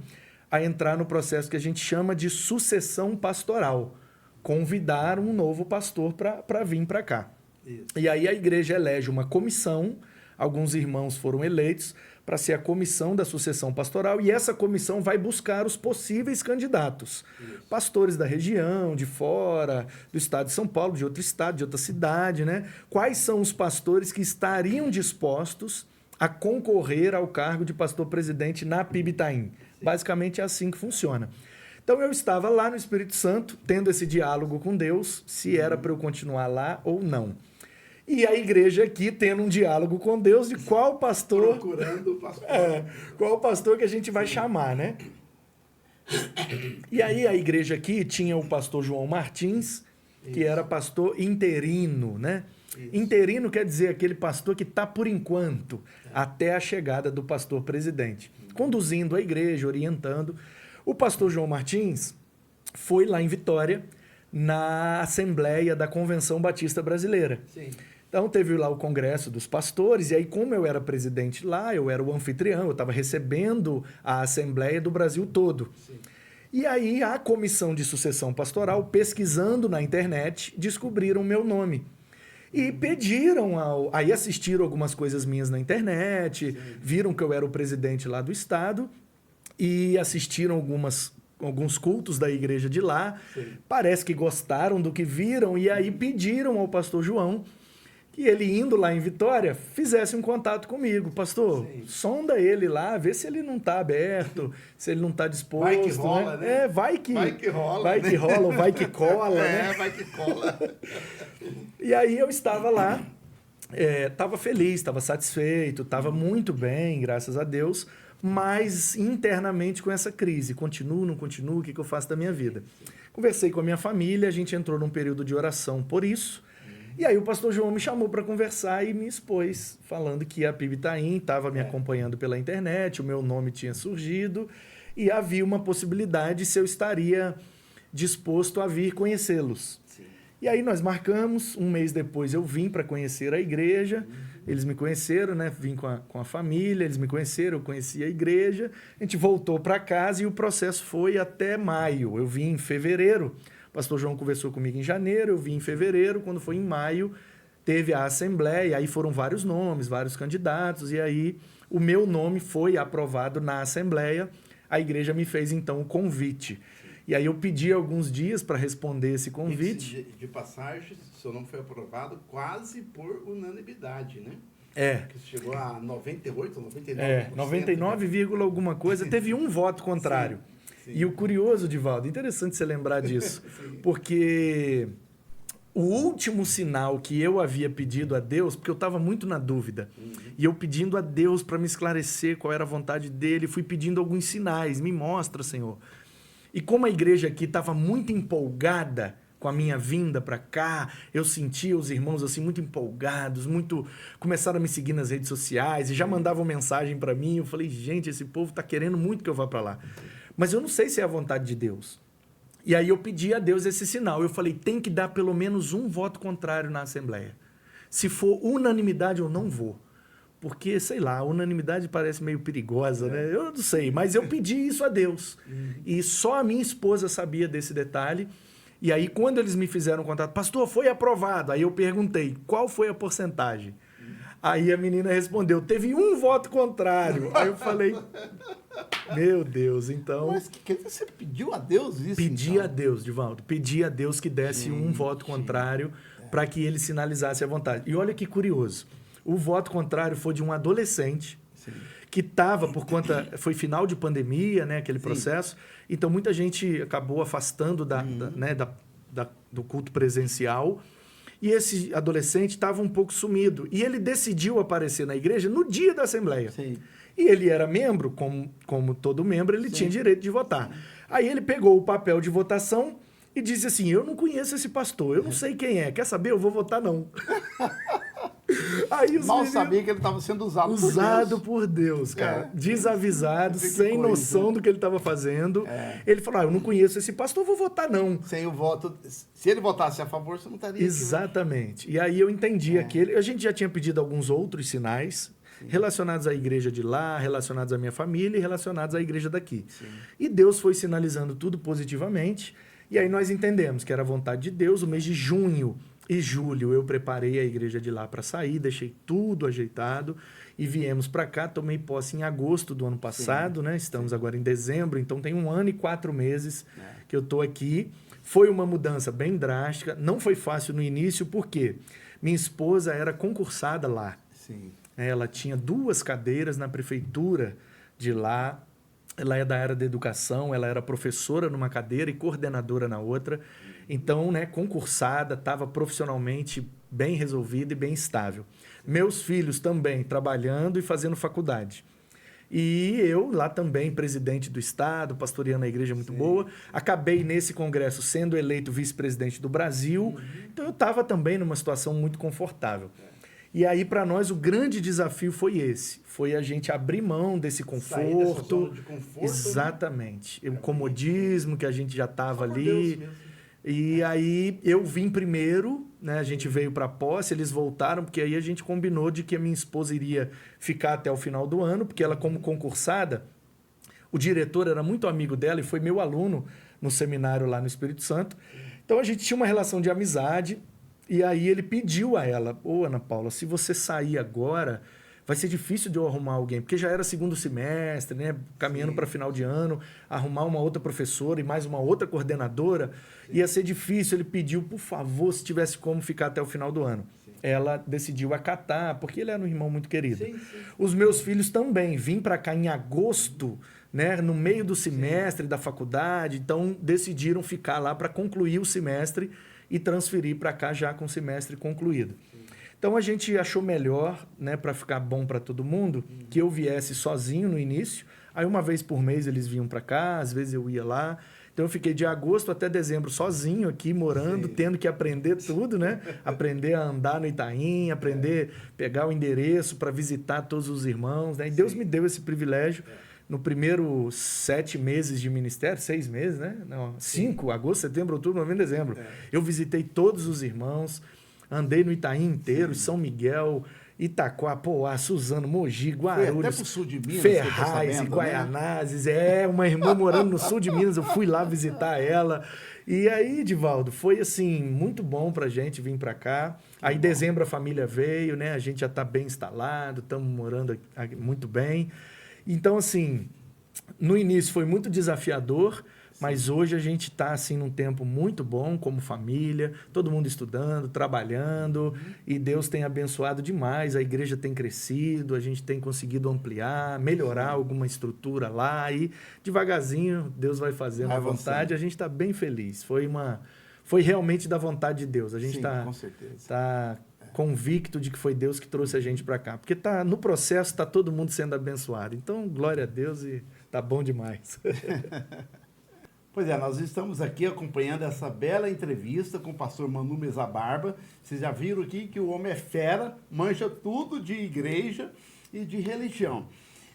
a entrar no processo que a gente chama de sucessão pastoral. Convidar um novo pastor para vir para cá.
Isso.
E aí a igreja elege uma comissão, alguns irmãos foram eleitos para ser a comissão da sucessão pastoral, e essa comissão vai buscar os possíveis candidatos. Isso. Pastores da região, de fora, do estado de São Paulo, de outro estado, de outra cidade, né? Quais são os pastores que estariam dispostos a concorrer ao cargo de pastor-presidente na PIB Itaim? Basicamente é assim que funciona. Então eu estava lá no Espírito Santo, tendo esse diálogo com Deus, se era para eu continuar lá ou não. E a igreja aqui tendo um diálogo com Deus de qual pastor...
Procurando o pastor.
Qual pastor que a gente vai chamar, né? E aí a igreja aqui tinha o pastor João Martins, que era pastor interino, né? Isso. Interino quer dizer aquele pastor que está por enquanto, até a chegada do pastor presidente, conduzindo a igreja, orientando. O pastor João Martins foi lá em Vitória, na Assembleia da Convenção Batista Brasileira.
Sim.
Então, teve lá o Congresso dos Pastores, e aí, como eu era presidente lá, eu era o anfitrião, eu estava recebendo a Assembleia do Brasil todo.
Sim.
E aí, a Comissão de Sucessão Pastoral, pesquisando na internet, descobriram o meu nome. E pediram, aí assistiram algumas coisas minhas na internet, viram que eu era o presidente lá do estado, e assistiram alguns cultos da igreja de lá.
Sim.
Parece que gostaram do que viram, e aí pediram ao pastor João que ele, indo lá em Vitória, fizesse um contato comigo. Pastor, sonda ele lá, vê se ele não está aberto, se ele não está disposto.
Vai que rola, né?
Vai que rola. Vai
né?
que rola, ou vai que cola, né?
Vai que cola.
E aí eu estava lá, estava feliz, estava satisfeito, estava muito bem, graças a Deus, mas internamente com essa crise. Continuo, não continuo, o que eu faço da minha vida? Conversei com a minha família, a gente entrou num período de oração por isso. E aí o pastor João me chamou para conversar e me expôs, falando que a PIB Itaim estava me acompanhando pela internet, o meu nome tinha surgido e havia uma possibilidade se eu estaria disposto a vir conhecê-los. E aí nós marcamos, um mês depois eu vim para conhecer a igreja, eles me conheceram, né? Vim com a família, eles me conheceram, eu conheci a igreja, a gente voltou para casa e o processo foi até maio. Eu vim em fevereiro. O pastor João conversou comigo em janeiro, eu vim em fevereiro, quando foi em maio, teve a assembleia, aí foram vários nomes, vários candidatos, e aí o meu nome foi aprovado na assembleia, a igreja me fez então o convite. E aí eu pedi alguns dias para responder esse convite.
De passagem, seu nome foi aprovado quase por unanimidade, né? Que chegou a 98, 99%.
99, alguma coisa. Teve um voto contrário. Sim. E o curioso, Divaldo, interessante você lembrar disso, porque o último sinal que eu havia pedido a Deus, porque eu estava muito na dúvida, e eu pedindo a Deus para me esclarecer qual era a vontade dele, fui pedindo alguns sinais, me mostra, Senhor. E como a igreja aqui estava muito empolgada com a minha vinda para cá, eu sentia os irmãos assim muito empolgados, começaram a me seguir nas redes sociais e já mandavam mensagem para mim. Eu falei, gente, esse povo está querendo muito que eu vá para lá. Mas eu não sei se é a vontade de Deus. E aí eu pedi a Deus esse sinal. Eu falei, tem que dar pelo menos um voto contrário na Assembleia. Se for unanimidade, eu não vou. Porque, sei lá, a unanimidade parece meio perigosa, né? Eu não sei, mas eu pedi isso a Deus. E só a minha esposa sabia desse detalhe. E aí, quando eles me fizeram contato, pastor, foi aprovado. Aí eu perguntei, qual foi a porcentagem? Aí a menina respondeu, teve um voto contrário. Aí eu falei, meu Deus, então...
Mas você pediu a Deus isso?
Pedi a Deus, Divaldo, pedi a Deus que desse um voto contrário para que ele sinalizasse a vontade. E olha que curioso, o voto contrário foi de um adolescente que estava por conta... Foi final de pandemia, né, aquele processo. Então, muita gente acabou afastando do culto presencial. E esse adolescente estava um pouco sumido. E ele decidiu aparecer na igreja no dia da Assembleia.
Sim.
E ele era membro, como todo membro, ele tinha direito de votar. Aí ele pegou o papel de votação e disse assim, eu não conheço esse pastor, eu não sei quem é. Quer saber? Eu vou votar não. Aí
mal sabia que ele estava sendo
usado por Deus, cara. Desavisado, sem noção do que ele estava fazendo. Ele falou, eu não conheço esse pastor, vou votar não.
Sem o voto, se ele votasse a favor, você não estaria
Exatamente. E aí eu entendi aquele... A gente já tinha pedido alguns outros sinais relacionados à igreja de lá, relacionados à minha família e relacionados à igreja daqui. E Deus foi sinalizando tudo positivamente. E aí nós entendemos que era a vontade de Deus. O mês de junho e julho eu preparei a igreja de lá para sair, deixei tudo ajeitado e viemos para cá. Tomei posse em agosto do ano passado, né? Estamos agora em dezembro, então tem 1 ano e 4 meses que eu estou aqui. Foi uma mudança bem drástica, não foi fácil no início, porque minha esposa era concursada lá. Ela tinha 2 cadeiras na prefeitura de lá. Ela é da área da educação, ela era professora numa cadeira e coordenadora na outra. Então, né, concursada, estava profissionalmente bem resolvida e bem estável. Meus filhos também trabalhando e fazendo faculdade. E eu lá também, presidente do Estado, pastoreando a igreja muito boa. Acabei nesse congresso sendo eleito vice-presidente do Brasil. Então, eu estava também numa situação muito confortável. E aí, para nós, o grande desafio foi esse. Foi a gente abrir mão desse conforto.
Sair dessa zona de conforto.
Exatamente. O comodismo que a gente já estava ali. E aí, eu vim primeiro, né? A gente veio para posse, eles voltaram, porque aí a gente combinou de que a minha esposa iria ficar até o final do ano, porque ela, como concursada, o diretor era muito amigo dela e foi meu aluno no seminário lá no Espírito Santo. Então, a gente tinha uma relação de amizade. E aí ele pediu a ela, Ana Paula, se você sair agora, vai ser difícil de eu arrumar alguém, porque já era segundo semestre, né? Caminhando para final de ano, arrumar uma outra professora e mais uma outra coordenadora, ia ser difícil. Ele pediu, por favor, se tivesse como ficar até o final do ano. Ela decidiu acatar, porque ele era um irmão muito querido. Os meus filhos também, vim para cá em agosto, né? No meio do semestre da faculdade, então decidiram ficar lá para concluir o semestre e transferir para cá já com o semestre concluído. Então, a gente achou melhor, né, para ficar bom para todo mundo, que eu viesse sozinho no início. Aí, uma vez por mês, eles vinham para cá, às vezes eu ia lá. Então, eu fiquei de agosto até dezembro sozinho aqui, morando, tendo que aprender tudo, né? Aprender a andar no Itaim, aprender a pegar o endereço para visitar todos os irmãos, né? E Deus me deu esse privilégio. No primeiro 7 meses de ministério, 6 meses, né? Não, 5, agosto, setembro, outubro, novembro, dezembro. Eu visitei todos os irmãos, andei no Itaim inteiro, São Miguel, Itaquá, Poá, Suzano, Mogi, Guarulhos,
até pro sul de Minas,
Ferraz e Guaianazes. Né? Uma irmã morando no sul de Minas, eu fui lá visitar ela. E aí, Divaldo, foi assim, muito bom pra gente vir pra cá. Aí, em dezembro, a família veio, né? A gente já tá bem instalado, estamos morando muito bem. Então, assim, No início foi muito desafiador, mas hoje a gente está assim num tempo muito bom como família, todo mundo estudando, trabalhando, e Deus tem abençoado demais, a igreja tem crescido, a gente tem conseguido ampliar, melhorar alguma estrutura lá e devagarzinho Deus vai fazendo a vontade, a gente está bem feliz. Foi realmente da vontade de Deus. A gente está convicto de que foi Deus que trouxe a gente para cá, porque no processo está todo mundo sendo abençoado. Então, glória a Deus e tá bom demais.
Pois é, nós estamos aqui acompanhando essa bela entrevista com o pastor Manu Mesa Barba. Vocês já viram aqui que o homem é fera, manja tudo de igreja e de religião.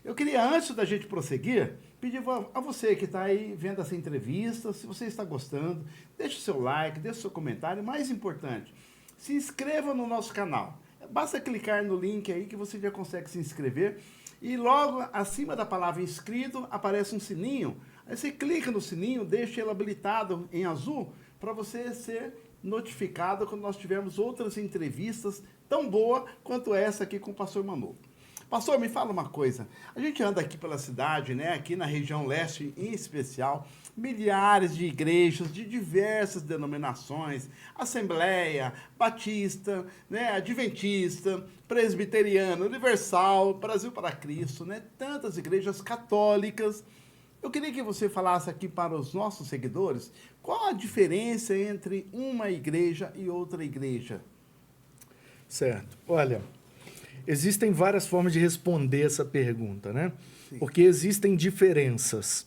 Eu queria, antes da gente prosseguir, pedir a você que está aí vendo essa entrevista, se você está gostando, deixe o seu like, deixe o seu comentário. Mais importante, se inscreva no nosso canal. Basta clicar no link aí que você já consegue se inscrever. E logo acima da palavra inscrito aparece um sininho. Aí você clica no sininho, deixa ele habilitado em azul para você ser notificado quando nós tivermos outras entrevistas tão boas quanto essa aqui com o pastor Manu. Pastor, me fala uma coisa. A gente anda aqui pela cidade, né? Aqui na região leste em especial, milhares de igrejas de diversas denominações, Assembleia, Batista, né? Adventista, Presbiteriana, Universal, Brasil para Cristo, né? Tantas igrejas católicas. Eu queria que você falasse aqui para os nossos seguidores qual a diferença entre uma igreja e outra igreja.
Certo. Olha, existem várias formas de responder essa pergunta, né?
Sim.
Porque existem diferenças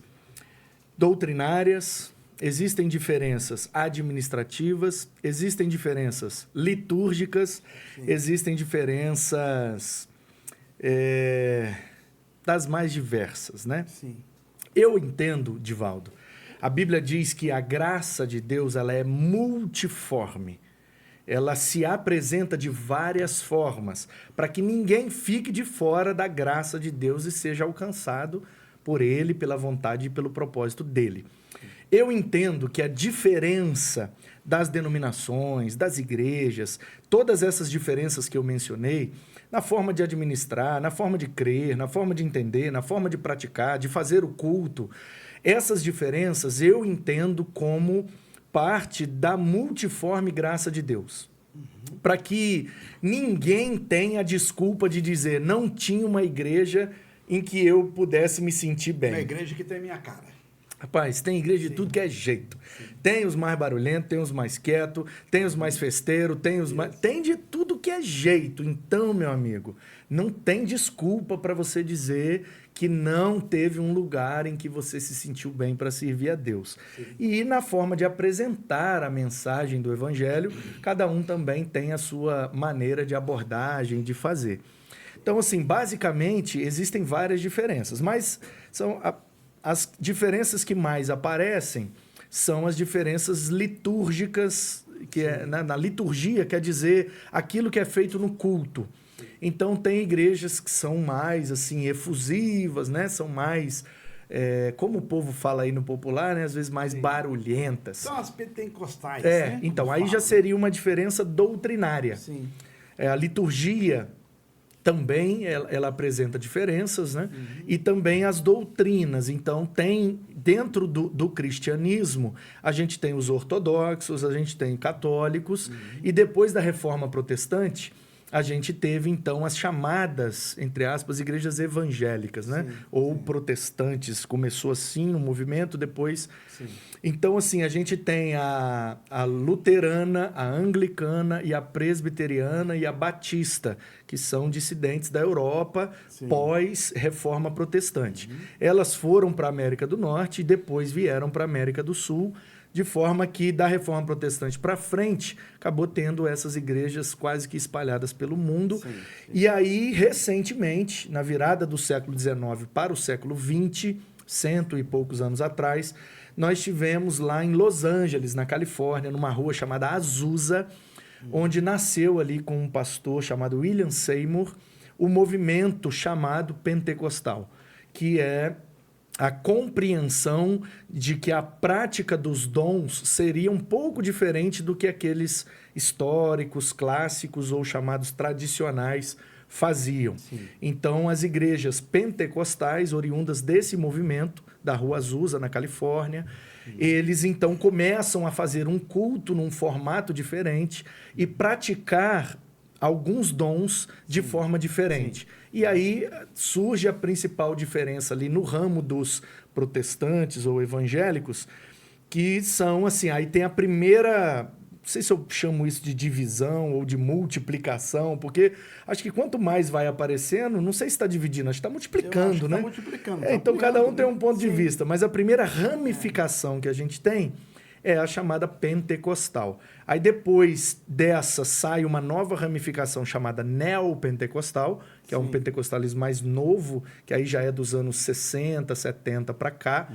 doutrinárias, existem diferenças administrativas, existem diferenças litúrgicas,
Sim.
existem diferenças das mais diversas, né?
Sim.
Eu entendo, Divaldo, a Bíblia diz que a graça de Deus ela é multiforme. Ela se apresenta de várias formas, para que ninguém fique de fora da graça de Deus e seja alcançado por Ele, pela vontade e pelo propósito dEle. Eu entendo que a diferença das denominações, das igrejas, todas essas diferenças que eu mencionei, na forma de administrar, na forma de crer, na forma de entender, na forma de praticar, de fazer o culto, essas diferenças eu entendo como parte da multiforme graça de Deus. Para que ninguém tenha a desculpa de dizer não tinha uma igreja em que eu pudesse me sentir bem.
Uma igreja que tem minha cara.
Rapaz, tem igreja de tudo que é jeito. Sim. Tem os mais barulhentos, tem os mais quietos, tem os mais festeiros, tem de tudo que é jeito. Então, meu amigo, não tem desculpa para você dizer que não teve um lugar em que você se sentiu bem para servir a Deus. Sim. E na forma de apresentar a mensagem do Evangelho, cada um também tem a sua maneira de abordagem, de fazer. Então, assim, basicamente, existem várias diferenças, mas são as diferenças que mais aparecem são as diferenças litúrgicas, que na liturgia quer dizer aquilo que é feito no culto. Então, tem igrejas que são mais assim efusivas, né? São mais, como o povo fala aí no popular, né? Às vezes mais barulhentas.
São as pentecostais, né?
Então, aí já seria uma diferença doutrinária.
Sim.
A liturgia também ela apresenta diferenças, né?
Uhum.
E também as doutrinas. Então, tem dentro do cristianismo, a gente tem os ortodoxos, a gente tem católicos, e depois da Reforma Protestante, a gente teve, então, as chamadas, entre aspas, igrejas evangélicas, né?
Sim,
ou protestantes. Começou assim o movimento, depois...
Sim.
Então, assim, a gente tem a luterana, a anglicana e a presbiteriana e a batista, que são dissidentes da Europa pós-reforma protestante. Elas foram para a América do Norte e depois vieram para a América do Sul, de forma que, da reforma protestante para frente, acabou tendo essas igrejas quase que espalhadas pelo mundo.
Sim.
E aí, recentemente, na virada do século XIX para o século XX, 100 e poucos anos atrás, nós tivemos lá em Los Angeles, na Califórnia, numa rua chamada Azusa, onde nasceu ali com um pastor chamado William Seymour, o movimento chamado pentecostal, que é a compreensão de que a prática dos dons seria um pouco diferente do que aqueles históricos, clássicos ou chamados tradicionais faziam.
Sim.
Então, as igrejas pentecostais, oriundas desse movimento, da Rua Azusa, na Califórnia, eles então começam a fazer um culto num formato diferente e praticar alguns dons de forma diferente. E aí surge a principal diferença ali no ramo dos protestantes ou evangélicos, que são assim, aí tem a primeira, não sei se eu chamo isso de divisão ou de multiplicação, porque acho que quanto mais vai aparecendo, não sei se está dividindo, acho que está multiplicando, né?
Está multiplicando.
Então cada um tem um ponto de
Sim.
vista, mas a primeira ramificação que a gente tem é a chamada pentecostal. Aí depois dessa sai uma nova ramificação chamada neopentecostal, que é um pentecostalismo mais novo, que aí já é dos anos 60, 70 para cá.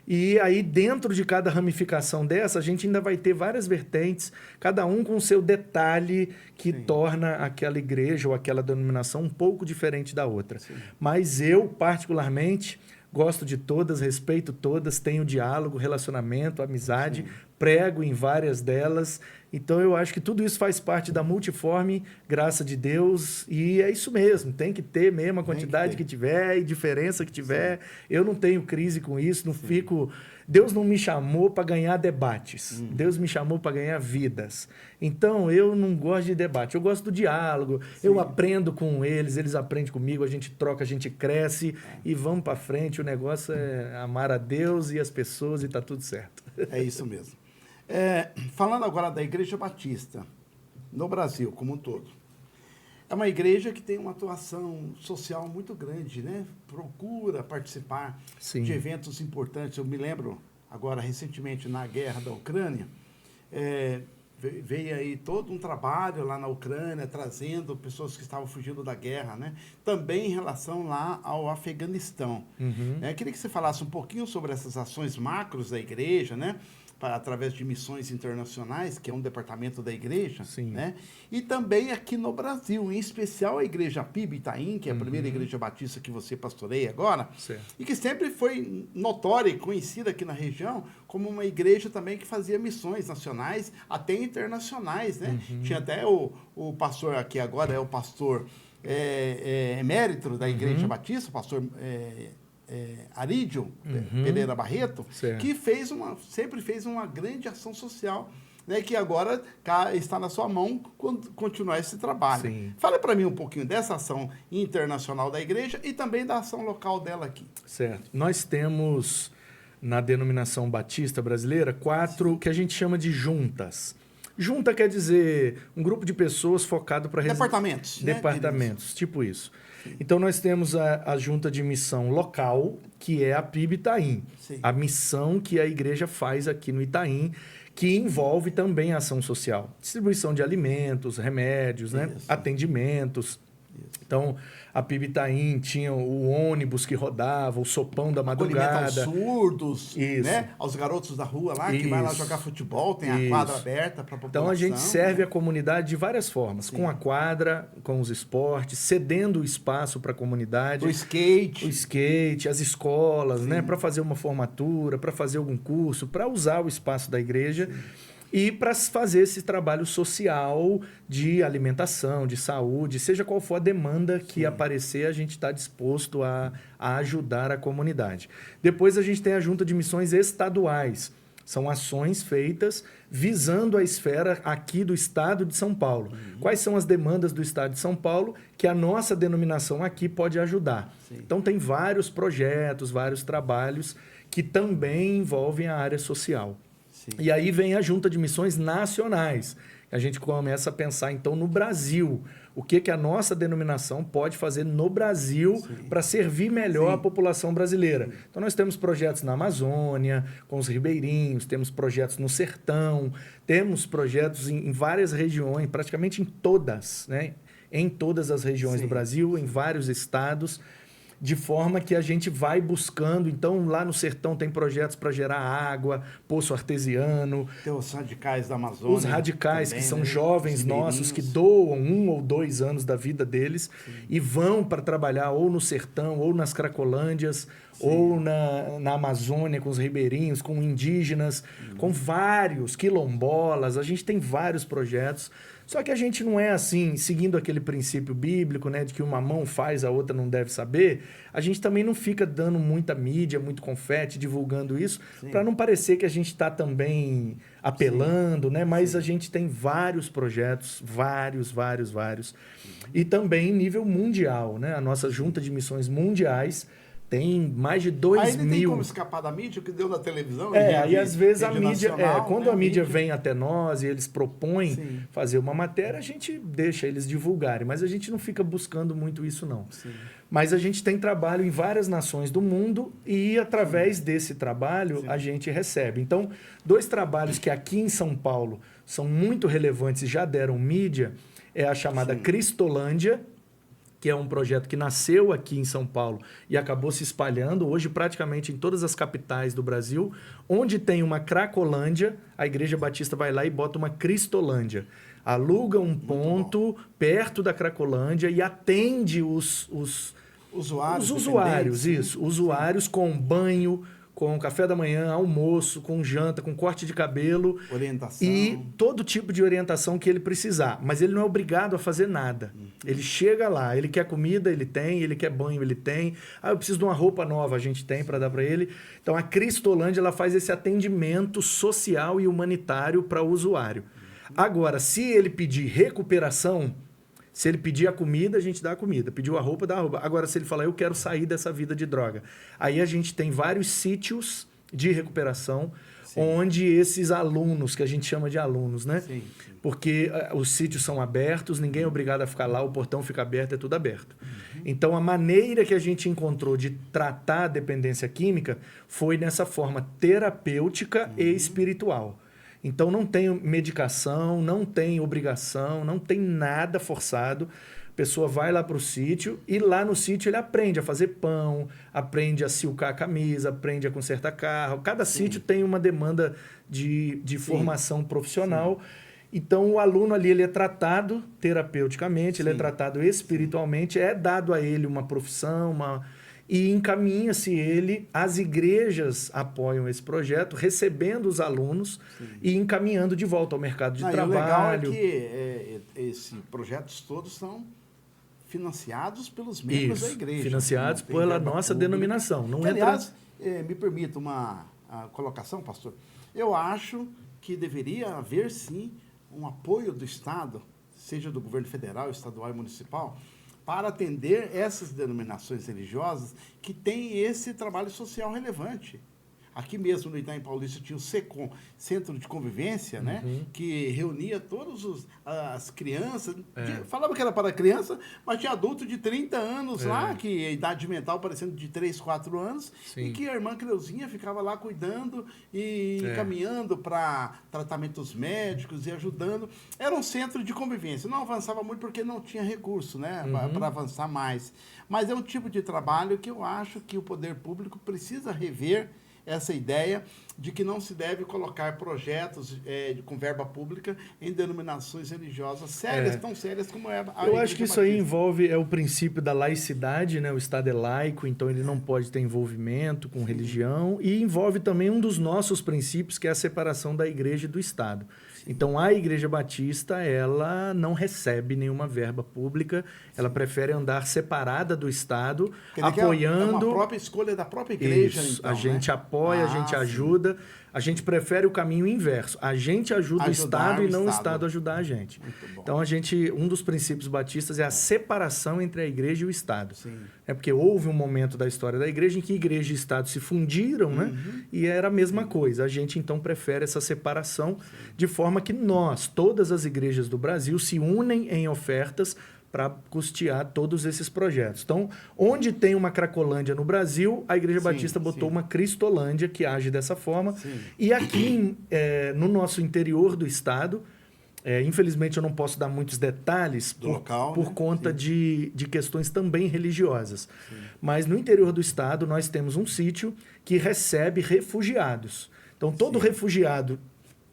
E aí dentro de cada ramificação dessa, a gente ainda vai ter várias vertentes, cada um com o seu detalhe que torna aquela igreja ou aquela denominação um pouco diferente da outra. Mas eu, particularmente, gosto de todas, respeito todas, tenho diálogo, relacionamento, amizade, prego em várias delas. Então, eu acho que tudo isso faz parte da multiforme graça de Deus e é isso mesmo. Tem que ter mesmo a quantidade que tiver e diferença que tiver. Eu não tenho crise com isso, não fico... Deus não me chamou para ganhar debates. Deus me chamou para ganhar vidas. Então, eu não gosto de debate. Eu gosto do diálogo. Eu aprendo com eles, eles aprendem comigo, a gente troca, a gente cresce e vamos para frente. O negócio é amar a Deus e as pessoas e está tudo certo.
É isso mesmo. Falando agora da Igreja Batista, no Brasil como um todo. É uma igreja que tem uma atuação social muito grande, né? Procura participar de eventos importantes. Eu me lembro, agora, recentemente, na guerra da Ucrânia, veio aí todo um trabalho lá na Ucrânia, trazendo pessoas que estavam fugindo da guerra, né? Também em relação lá ao Afeganistão. Queria que você falasse um pouquinho sobre essas ações macros da igreja, né? Através de missões internacionais, que é um departamento da igreja, né? E também aqui no Brasil, em especial a Igreja PIB Itaim, que é a primeira igreja batista que você pastoreia agora, e que sempre foi notória e conhecida aqui na região como uma igreja também que fazia missões nacionais, até internacionais, né? Tinha até o pastor aqui agora, é o pastor emérito da Igreja Batista, o pastor... Arídio Pereira Barreto, que sempre fez uma grande ação social, né, que agora está na sua mão continuar esse trabalho. Fale para mim um pouquinho dessa ação internacional da igreja e também da ação local dela aqui.
Certo. Nós temos, na denominação batista brasileira, 4 que a gente chama de juntas. Junta quer dizer um grupo de pessoas focado para...
Departamentos.
Departamentos, tipo isso. Então, nós temos a junta de missão local, que é a PIB Itaim. A missão que a igreja faz aqui no Itaim, que envolve também a ação social. Distribuição de alimentos, remédios, né? Atendimentos. Então, a PIB Itaim tinha o ônibus que rodava, o sopão da madrugada.
Aos surdos, né? Aos garotos da rua lá, que vai lá jogar futebol, tem a quadra aberta para a população.
Então, a gente serve a comunidade de várias formas. Com a quadra, com os esportes, cedendo o espaço para a comunidade.
O skate.
O skate, as escolas, né? Para fazer uma formatura, para fazer algum curso, para usar o espaço da igreja. E para fazer esse trabalho social de alimentação, de saúde, seja qual for a demanda que aparecer, a gente está disposto a ajudar a comunidade. Depois a gente tem a junta de missões estaduais. São ações feitas visando a esfera aqui do estado de São Paulo. Quais são as demandas do estado de São Paulo que a nossa denominação aqui pode ajudar? Então tem vários projetos, vários trabalhos que também envolvem a área social. E aí vem a junta de missões nacionais. A gente começa a pensar, então, no Brasil. O que a nossa denominação pode fazer no Brasil para servir melhor a população brasileira. Então, nós temos projetos na Amazônia, com os ribeirinhos, temos projetos no Sertão, temos projetos em várias regiões, praticamente em todas, né? Em todas as regiões do Brasil, em vários estados. de forma que a gente vai buscando. Então, lá no sertão tem projetos para gerar água, poço artesiano.
Tem os radicais da Amazônia.
Os radicais,
também,
que são
né?
jovens
Os
nossos que
ribeirinhos.
doam 1 ou 2 anos da vida deles e vão para trabalhar ou no sertão, ou nas Cracolândias, ou na Amazônia, com os ribeirinhos, com indígenas, com vários quilombolas. A gente tem vários projetos. Só que a gente não é assim, seguindo aquele princípio bíblico, né, de que uma mão faz, a outra não deve saber. A gente também não fica dando muita mídia, muito confete, divulgando isso, para não parecer que a gente está também apelando, né? Mas a gente tem vários projetos, vários. E também em nível mundial, né? A nossa junta de missões mundiais tem mais de 2
Aí não tem
mil.
como escapar da mídia, o que deu na televisão.
Aí às vezes a mídia,
nacional,
quando
né,
a mídia vem até nós e eles propõem
Sim.
fazer uma matéria, a gente deixa eles divulgarem, mas a gente não fica buscando muito isso não.
Sim.
Mas a gente tem trabalho em várias nações do mundo e através desse trabalho a gente recebe. Então, 2 trabalhos que aqui em São Paulo são muito relevantes e já deram mídia é a chamada Cristolândia, que é um projeto que nasceu aqui em São Paulo e acabou se espalhando hoje praticamente em todas as capitais do Brasil. Onde tem uma Cracolândia, a Igreja Batista vai lá e bota uma Cristolândia. Aluga um ponto perto da Cracolândia e atende os usuários, isso. Usuários com banho, com café da manhã, almoço, com janta, com corte de cabelo.
Orientação.
E todo tipo de orientação que ele precisar. Mas ele não é obrigado a fazer nada. Ele chega lá, ele quer comida, ele tem, ele quer banho, ele tem. Ah, eu preciso de uma roupa nova, a gente tem para dar para ele. Então a Cristolândia ela faz esse atendimento social e humanitário para o usuário. Agora, se ele pedir recuperação, se ele pedir a comida, a gente dá a comida. Pediu a roupa, dá a roupa. Agora, se ele falar, eu quero sair dessa vida de droga. Aí a gente tem vários sítios de recuperação, onde esses alunos, que a gente chama de alunos, né?
Sim.
Porque os sítios são abertos, ninguém é obrigado a ficar lá, o portão fica aberto, é tudo aberto. Então, a maneira que a gente encontrou de tratar a dependência química foi nessa forma terapêutica e espiritual. Então, não tem medicação, não tem obrigação, não tem nada forçado. A pessoa vai lá para o sítio e lá no sítio ele aprende a fazer pão, aprende a silcar a camisa, aprende a consertar carro. Cada sítio tem uma demanda de formação profissional. Então, o aluno ali ele é tratado terapeuticamente, ele é tratado espiritualmente, é dado a ele uma profissão, e encaminha-se ele, as igrejas apoiam esse projeto, recebendo os alunos e encaminhando de volta ao mercado de trabalho.
O legal é que esses projetos todos são financiados pelos membros da igreja.
Financiados pela nossa denominação. Não
Aliás, me permita uma colocação, pastor. Eu acho que deveria haver, sim, um apoio do Estado, seja do governo federal, estadual e municipal, para atender essas denominações religiosas que têm esse trabalho social relevante. Aqui mesmo no Itaim Paulista tinha o SECOM, Centro de Convivência, né? Que reunia todas as crianças. Falava que era para criança, mas tinha adulto de 30 anos lá, que a idade mental parecendo de 3, 4 anos, e que a irmã Creuzinha ficava lá cuidando e encaminhando para tratamentos médicos e ajudando. Era um centro de convivência. Não avançava muito porque não tinha recurso, né? Para avançar mais. Mas é um tipo de trabalho que eu acho que o poder público precisa rever essa ideia de que não se deve colocar projetos com verba pública em denominações religiosas sérias, tão sérias como é a
Eu acho que isso aí
Batista.
envolve o princípio da laicidade, né? O Estado é laico, então ele não pode ter envolvimento com religião, e envolve também um dos nossos princípios, que é a separação da igreja e do Estado. Então, a Igreja Batista, ela não recebe nenhuma verba pública, ela prefere andar separada do Estado, apoiando...
É uma própria escolha da própria igreja,
Isso,
então,
a gente apoia, a gente
sim.
ajuda, a gente prefere o caminho inverso. A gente ajuda o Estado e não o
Estado.
Estado ajudar a gente.
Muito bom.
Então, um dos princípios batistas é a separação entre a igreja e o Estado.
Sim.
É porque houve um momento da história da igreja em que igreja e Estado se fundiram, né? E era a mesma coisa. A gente, então, prefere essa separação de forma que todas as igrejas do Brasil, se unem em ofertas para custear todos esses projetos. Então, onde tem uma Cracolândia no Brasil, a Igreja Batista botou uma Cristolândia que age dessa forma. E aqui, no nosso interior do estado, Infelizmente, eu não posso dar muitos detalhes por
né?
conta de questões também religiosas. Sim. Mas no interior do estado, nós temos um sítio que recebe refugiados. Então, todo refugiado,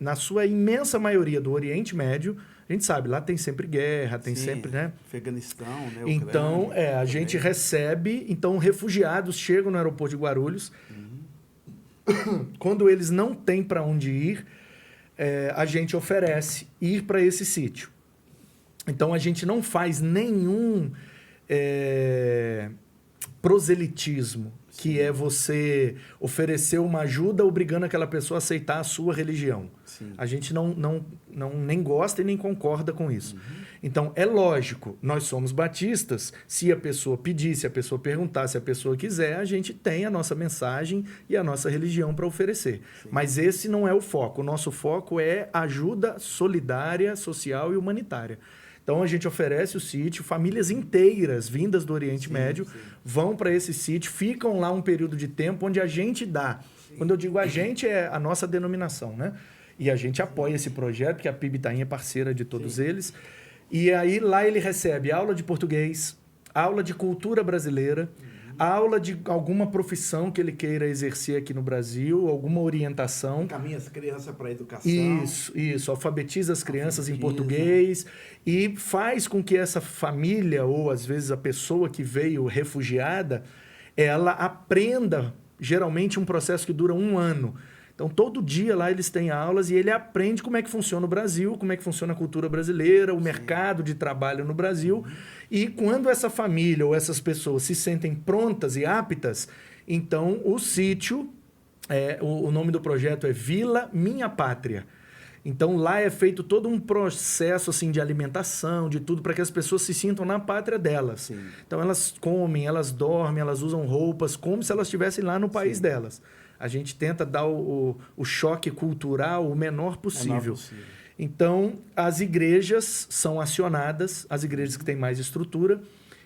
na sua imensa maioria do Oriente Médio, a gente sabe, lá tem sempre guerra, tem sempre, né?
Afeganistão, né?
Então, a gente recebe, então refugiados chegam no aeroporto de Guarulhos. Quando eles não têm para onde ir, a gente oferece ir para esse sítio. Então, a gente não faz nenhum proselitismo, que é você oferecer uma ajuda obrigando aquela pessoa a aceitar a sua religião. Sim. A gente não nem gosta e nem concorda com isso. Então, é lógico, nós somos batistas, se a pessoa pedir, se a pessoa perguntar, se a pessoa quiser, a gente tem a nossa mensagem e a nossa religião para oferecer. Sim. Mas esse não é o foco. O nosso foco é ajuda solidária, social e humanitária. Então, a gente oferece o sítio, famílias inteiras vindas do Oriente Médio vão para esse sítio, ficam lá um período de tempo onde a gente dá. Quando eu digo a gente, é a nossa denominação, né? E a gente apoia esse projeto, porque a PIB Itaim é parceira de todos eles. E aí, lá ele recebe aula de português, aula de cultura brasileira, aula de alguma profissão que ele queira exercer aqui no Brasil, alguma orientação.
Encaminha as crianças para a educação.
Isso. Alfabetiza as crianças em português e faz com que essa família, ou às vezes a pessoa que veio refugiada, ela aprenda, geralmente, um processo que dura 1 ano. Então, todo dia lá eles têm aulas e ele aprende como é que funciona o Brasil, como é que funciona a cultura brasileira, o mercado de trabalho no Brasil. E quando essa família ou essas pessoas se sentem prontas e aptas, então o sítio, o nome do projeto é Vila Minha Pátria. Então, lá é feito todo um processo assim, de alimentação, de tudo, para que as pessoas se sintam na pátria delas. Sim. Então, elas comem, elas dormem, elas usam roupas como se elas estivessem lá no país delas. A gente tenta dar o choque cultural o menor possível. Então, as igrejas são acionadas, as igrejas que têm mais estrutura,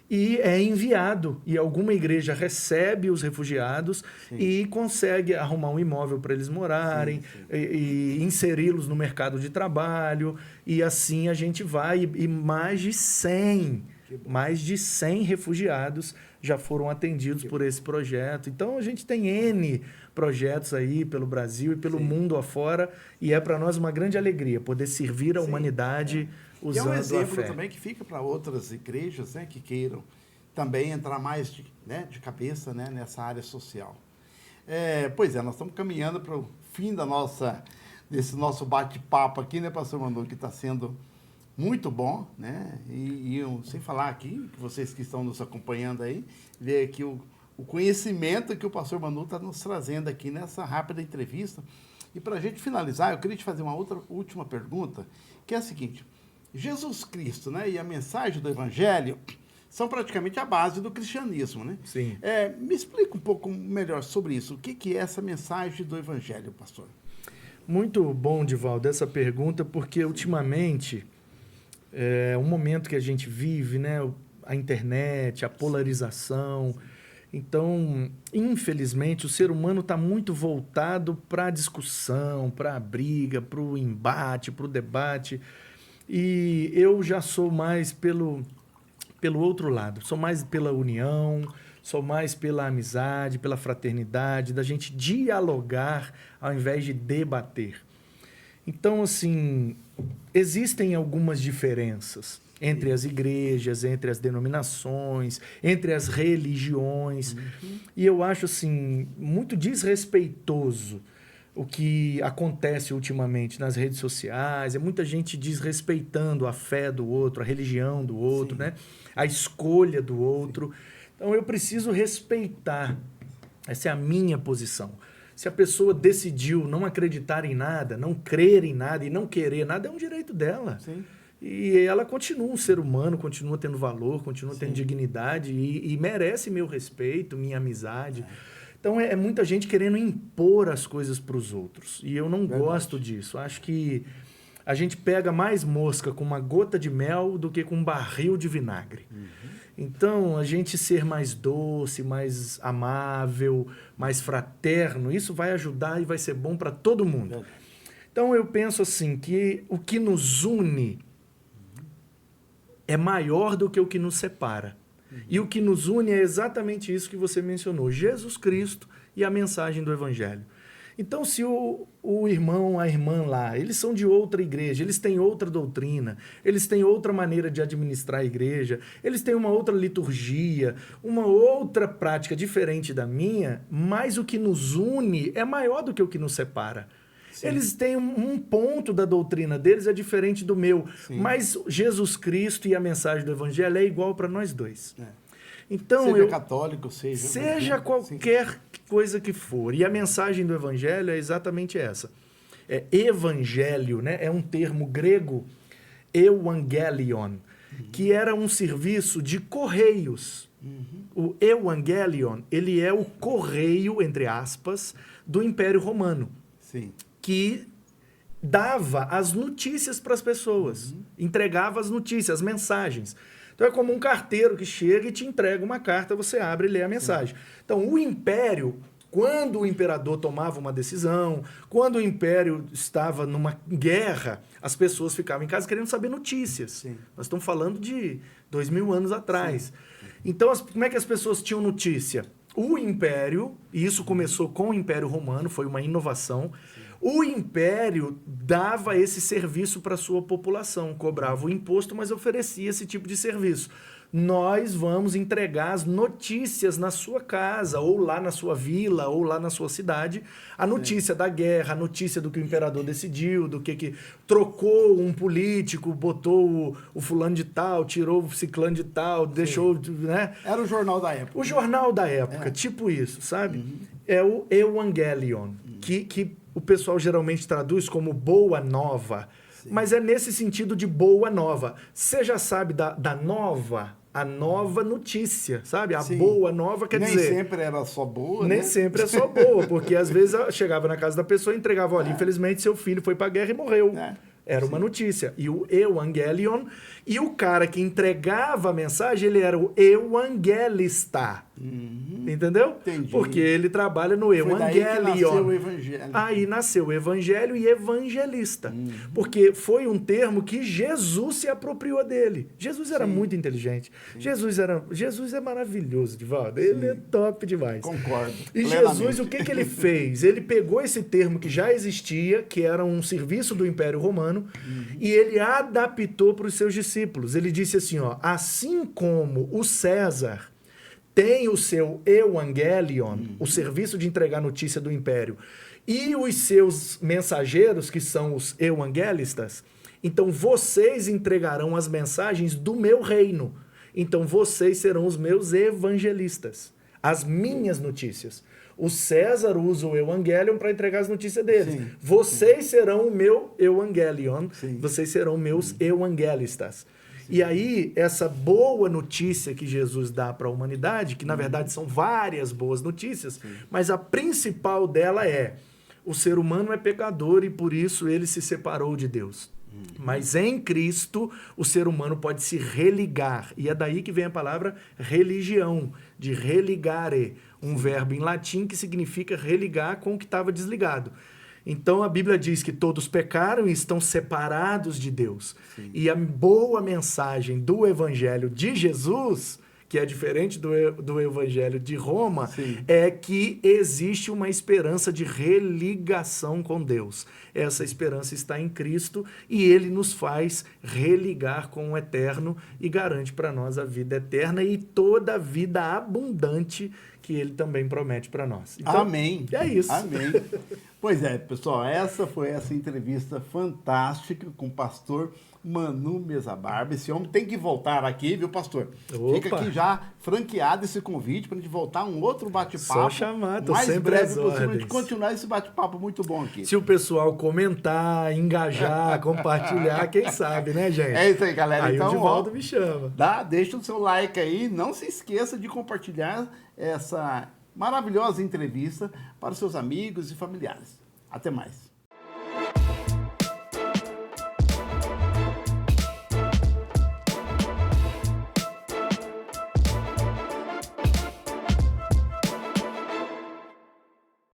e é enviado. E alguma igreja recebe os refugiados e consegue arrumar um imóvel para eles morarem, e inseri-los no mercado de trabalho. E assim a gente vai. E mais de 100 refugiados já foram atendidos por esse projeto. Então, a gente tem N projetos aí pelo Brasil e pelo mundo afora, e é para nós uma grande alegria poder servir a humanidade usando a fé.
E é um exemplo também que fica para outras igrejas, né, que queiram também entrar mais de cabeça, né, nessa área social. Pois é, nós estamos caminhando para o fim desse nosso bate-papo aqui, né, pastor Manu, que está sendo muito bom, né? E sem falar aqui, que vocês que estão nos acompanhando aí, ver aqui o conhecimento que o pastor Manu está nos trazendo aqui nessa rápida entrevista. E para a gente finalizar, eu queria te fazer uma última pergunta, que é a seguinte: Jesus Cristo, né, e a mensagem do Evangelho são praticamente a base do cristianismo, né?
Sim.
Me explica um pouco melhor sobre isso. O que é essa mensagem do Evangelho, pastor?
Muito bom, Divaldo, essa pergunta, porque ultimamente é um momento que a gente vive, né? A internet, a polarização. Então, infelizmente, o ser humano está muito voltado para a discussão, para a briga, para o embate, para o debate. E eu já sou mais pelo outro lado. Sou mais pela união, sou mais pela amizade, pela fraternidade, da gente dialogar ao invés de debater. Então, assim, existem algumas diferenças entre as igrejas, entre as denominações, entre as religiões. E eu acho, assim, muito desrespeitoso o que acontece ultimamente nas redes sociais. É muita gente desrespeitando a fé do outro, a religião do outro, né? A escolha do outro. Então, eu preciso respeitar. Essa é a minha posição. Se a pessoa decidiu não acreditar em nada, não crer em nada e não querer nada, é um direito dela.
Sim.
E ela continua um ser humano, continua tendo valor, continua tendo dignidade e merece meu respeito, minha amizade. Então, é muita gente querendo impor as coisas para os outros. E eu não gosto disso. Acho que a gente pega mais mosca com uma gota de mel do que com um barril de vinagre. Então, a gente ser mais doce, mais amável, mais fraterno, isso vai ajudar e vai ser bom para todo mundo. Então, Então eu penso assim, que o que nos une é maior do que o que nos separa. E o que nos une é exatamente isso que você mencionou, Jesus Cristo e a mensagem do Evangelho. Então, se o irmão, a irmã lá, eles são de outra igreja, eles têm outra doutrina, eles têm outra maneira de administrar a igreja, eles têm uma outra liturgia, uma outra prática diferente da minha, mas o que nos une é maior do que o que nos separa. Sim. Eles têm um ponto da doutrina deles é diferente do meu, sim, mas Jesus Cristo e a mensagem do Evangelho é igual para nós dois. Então,
seja católico,
seja qualquer sim, coisa que for. E a mensagem do Evangelho é exatamente essa. Evangelho, né? É um termo grego, euangelion, que era um serviço de correios. O evangelion, ele é o correio, entre aspas, do Império Romano.
Sim.
Que dava as notícias para as pessoas, entregava as notícias, as mensagens. Então é como um carteiro que chega e te entrega uma carta, você abre e lê a mensagem. Sim. Então o Império, quando o imperador tomava uma decisão, quando o Império estava numa guerra, as pessoas ficavam em casa querendo saber notícias. Sim. Nós estamos falando de 2000 anos atrás. Sim. Então como é que as pessoas tinham notícia? O Império, e isso começou com o Império Romano, foi uma inovação, o Império dava esse serviço para a sua população, cobrava o imposto, mas oferecia esse tipo de serviço. Nós vamos entregar as notícias na sua casa, ou lá na sua vila, ou lá na sua cidade, a notícia da guerra, a notícia do que o imperador decidiu, do que trocou um político, botou o fulano de tal, tirou o ciclano de tal, sim, deixou, né?
Era o jornal da época.
O jornal da época, tipo isso, sabe? É o Evangelion, que o pessoal geralmente traduz como boa nova, sim, mas é nesse sentido de boa nova. Você já sabe da nova, a nova notícia, sabe? A sim, boa nova quer dizer...
Nem sempre era só boa,
Nem
né?
sempre é só boa, porque às vezes eu chegava na casa da pessoa e entregava, olha, infelizmente seu filho foi pra guerra e morreu. Era uma notícia. E o Evangelion, e o cara que entregava a mensagem, ele era o evangelista. Entendeu?
Entendi.
Porque ele trabalha no Evangelion.
Nasceu o Evangelho.
Aí nasceu o Evangelho e evangelista. Porque foi um termo que Jesus se apropriou dele. Jesus era muito inteligente. Jesus é maravilhoso, Divaldo. Ele é top demais.
Concordo.
E Jesus, o que ele fez? Ele pegou esse termo que já existia, que era um serviço do Império Romano, e ele adaptou para os seus discípulos. Ele disse assim, ó, assim como o César tem o seu Evangelion, o serviço de entregar notícia do Império, e os seus mensageiros, que são os evangelistas, então vocês entregarão as mensagens do meu reino. Então vocês serão os meus evangelistas, as minhas notícias. O César usa o Evangelion para entregar as notícias dele. Sim, vocês serão o meu Evangelion, vocês serão meus evangelistas. E aí, essa boa notícia que Jesus dá para a humanidade, que na verdade são várias boas notícias, mas a principal dela é: o ser humano é pecador e por isso ele se separou de Deus. Mas em Cristo, o ser humano pode se religar. E é daí que vem a palavra religião, de religare, um verbo em latim que significa religar com o que estava desligado. Então a Bíblia diz que todos pecaram e estão separados de Deus. Sim. E a boa mensagem do Evangelho de Jesus, que é diferente do Evangelho de Roma, sim, é que existe uma esperança de religação com Deus. Essa esperança está em Cristo e ele nos faz religar com o eterno e garante para nós a vida eterna e toda a vida abundante que ele também promete para nós. Então,
amém.
É isso.
Amém. Pois é, pessoal, essa foi essa entrevista fantástica com o pastor Manu Mesa Barba. Esse homem tem que voltar aqui, viu, pastor? Opa. Fica aqui já franqueado esse convite para a gente voltar a um outro bate-papo.
Só chamar, tô
mais
sempre
breve possível, a gente continuar esse bate-papo muito bom aqui.
Se o pessoal comentar, engajar, compartilhar, quem sabe, né, gente?
É isso aí, galera.
Aí
então,
o Divaldo me chama.
Deixa o seu like aí, não se esqueça de compartilhar essa maravilhosa entrevista para os seus amigos e familiares. Até mais.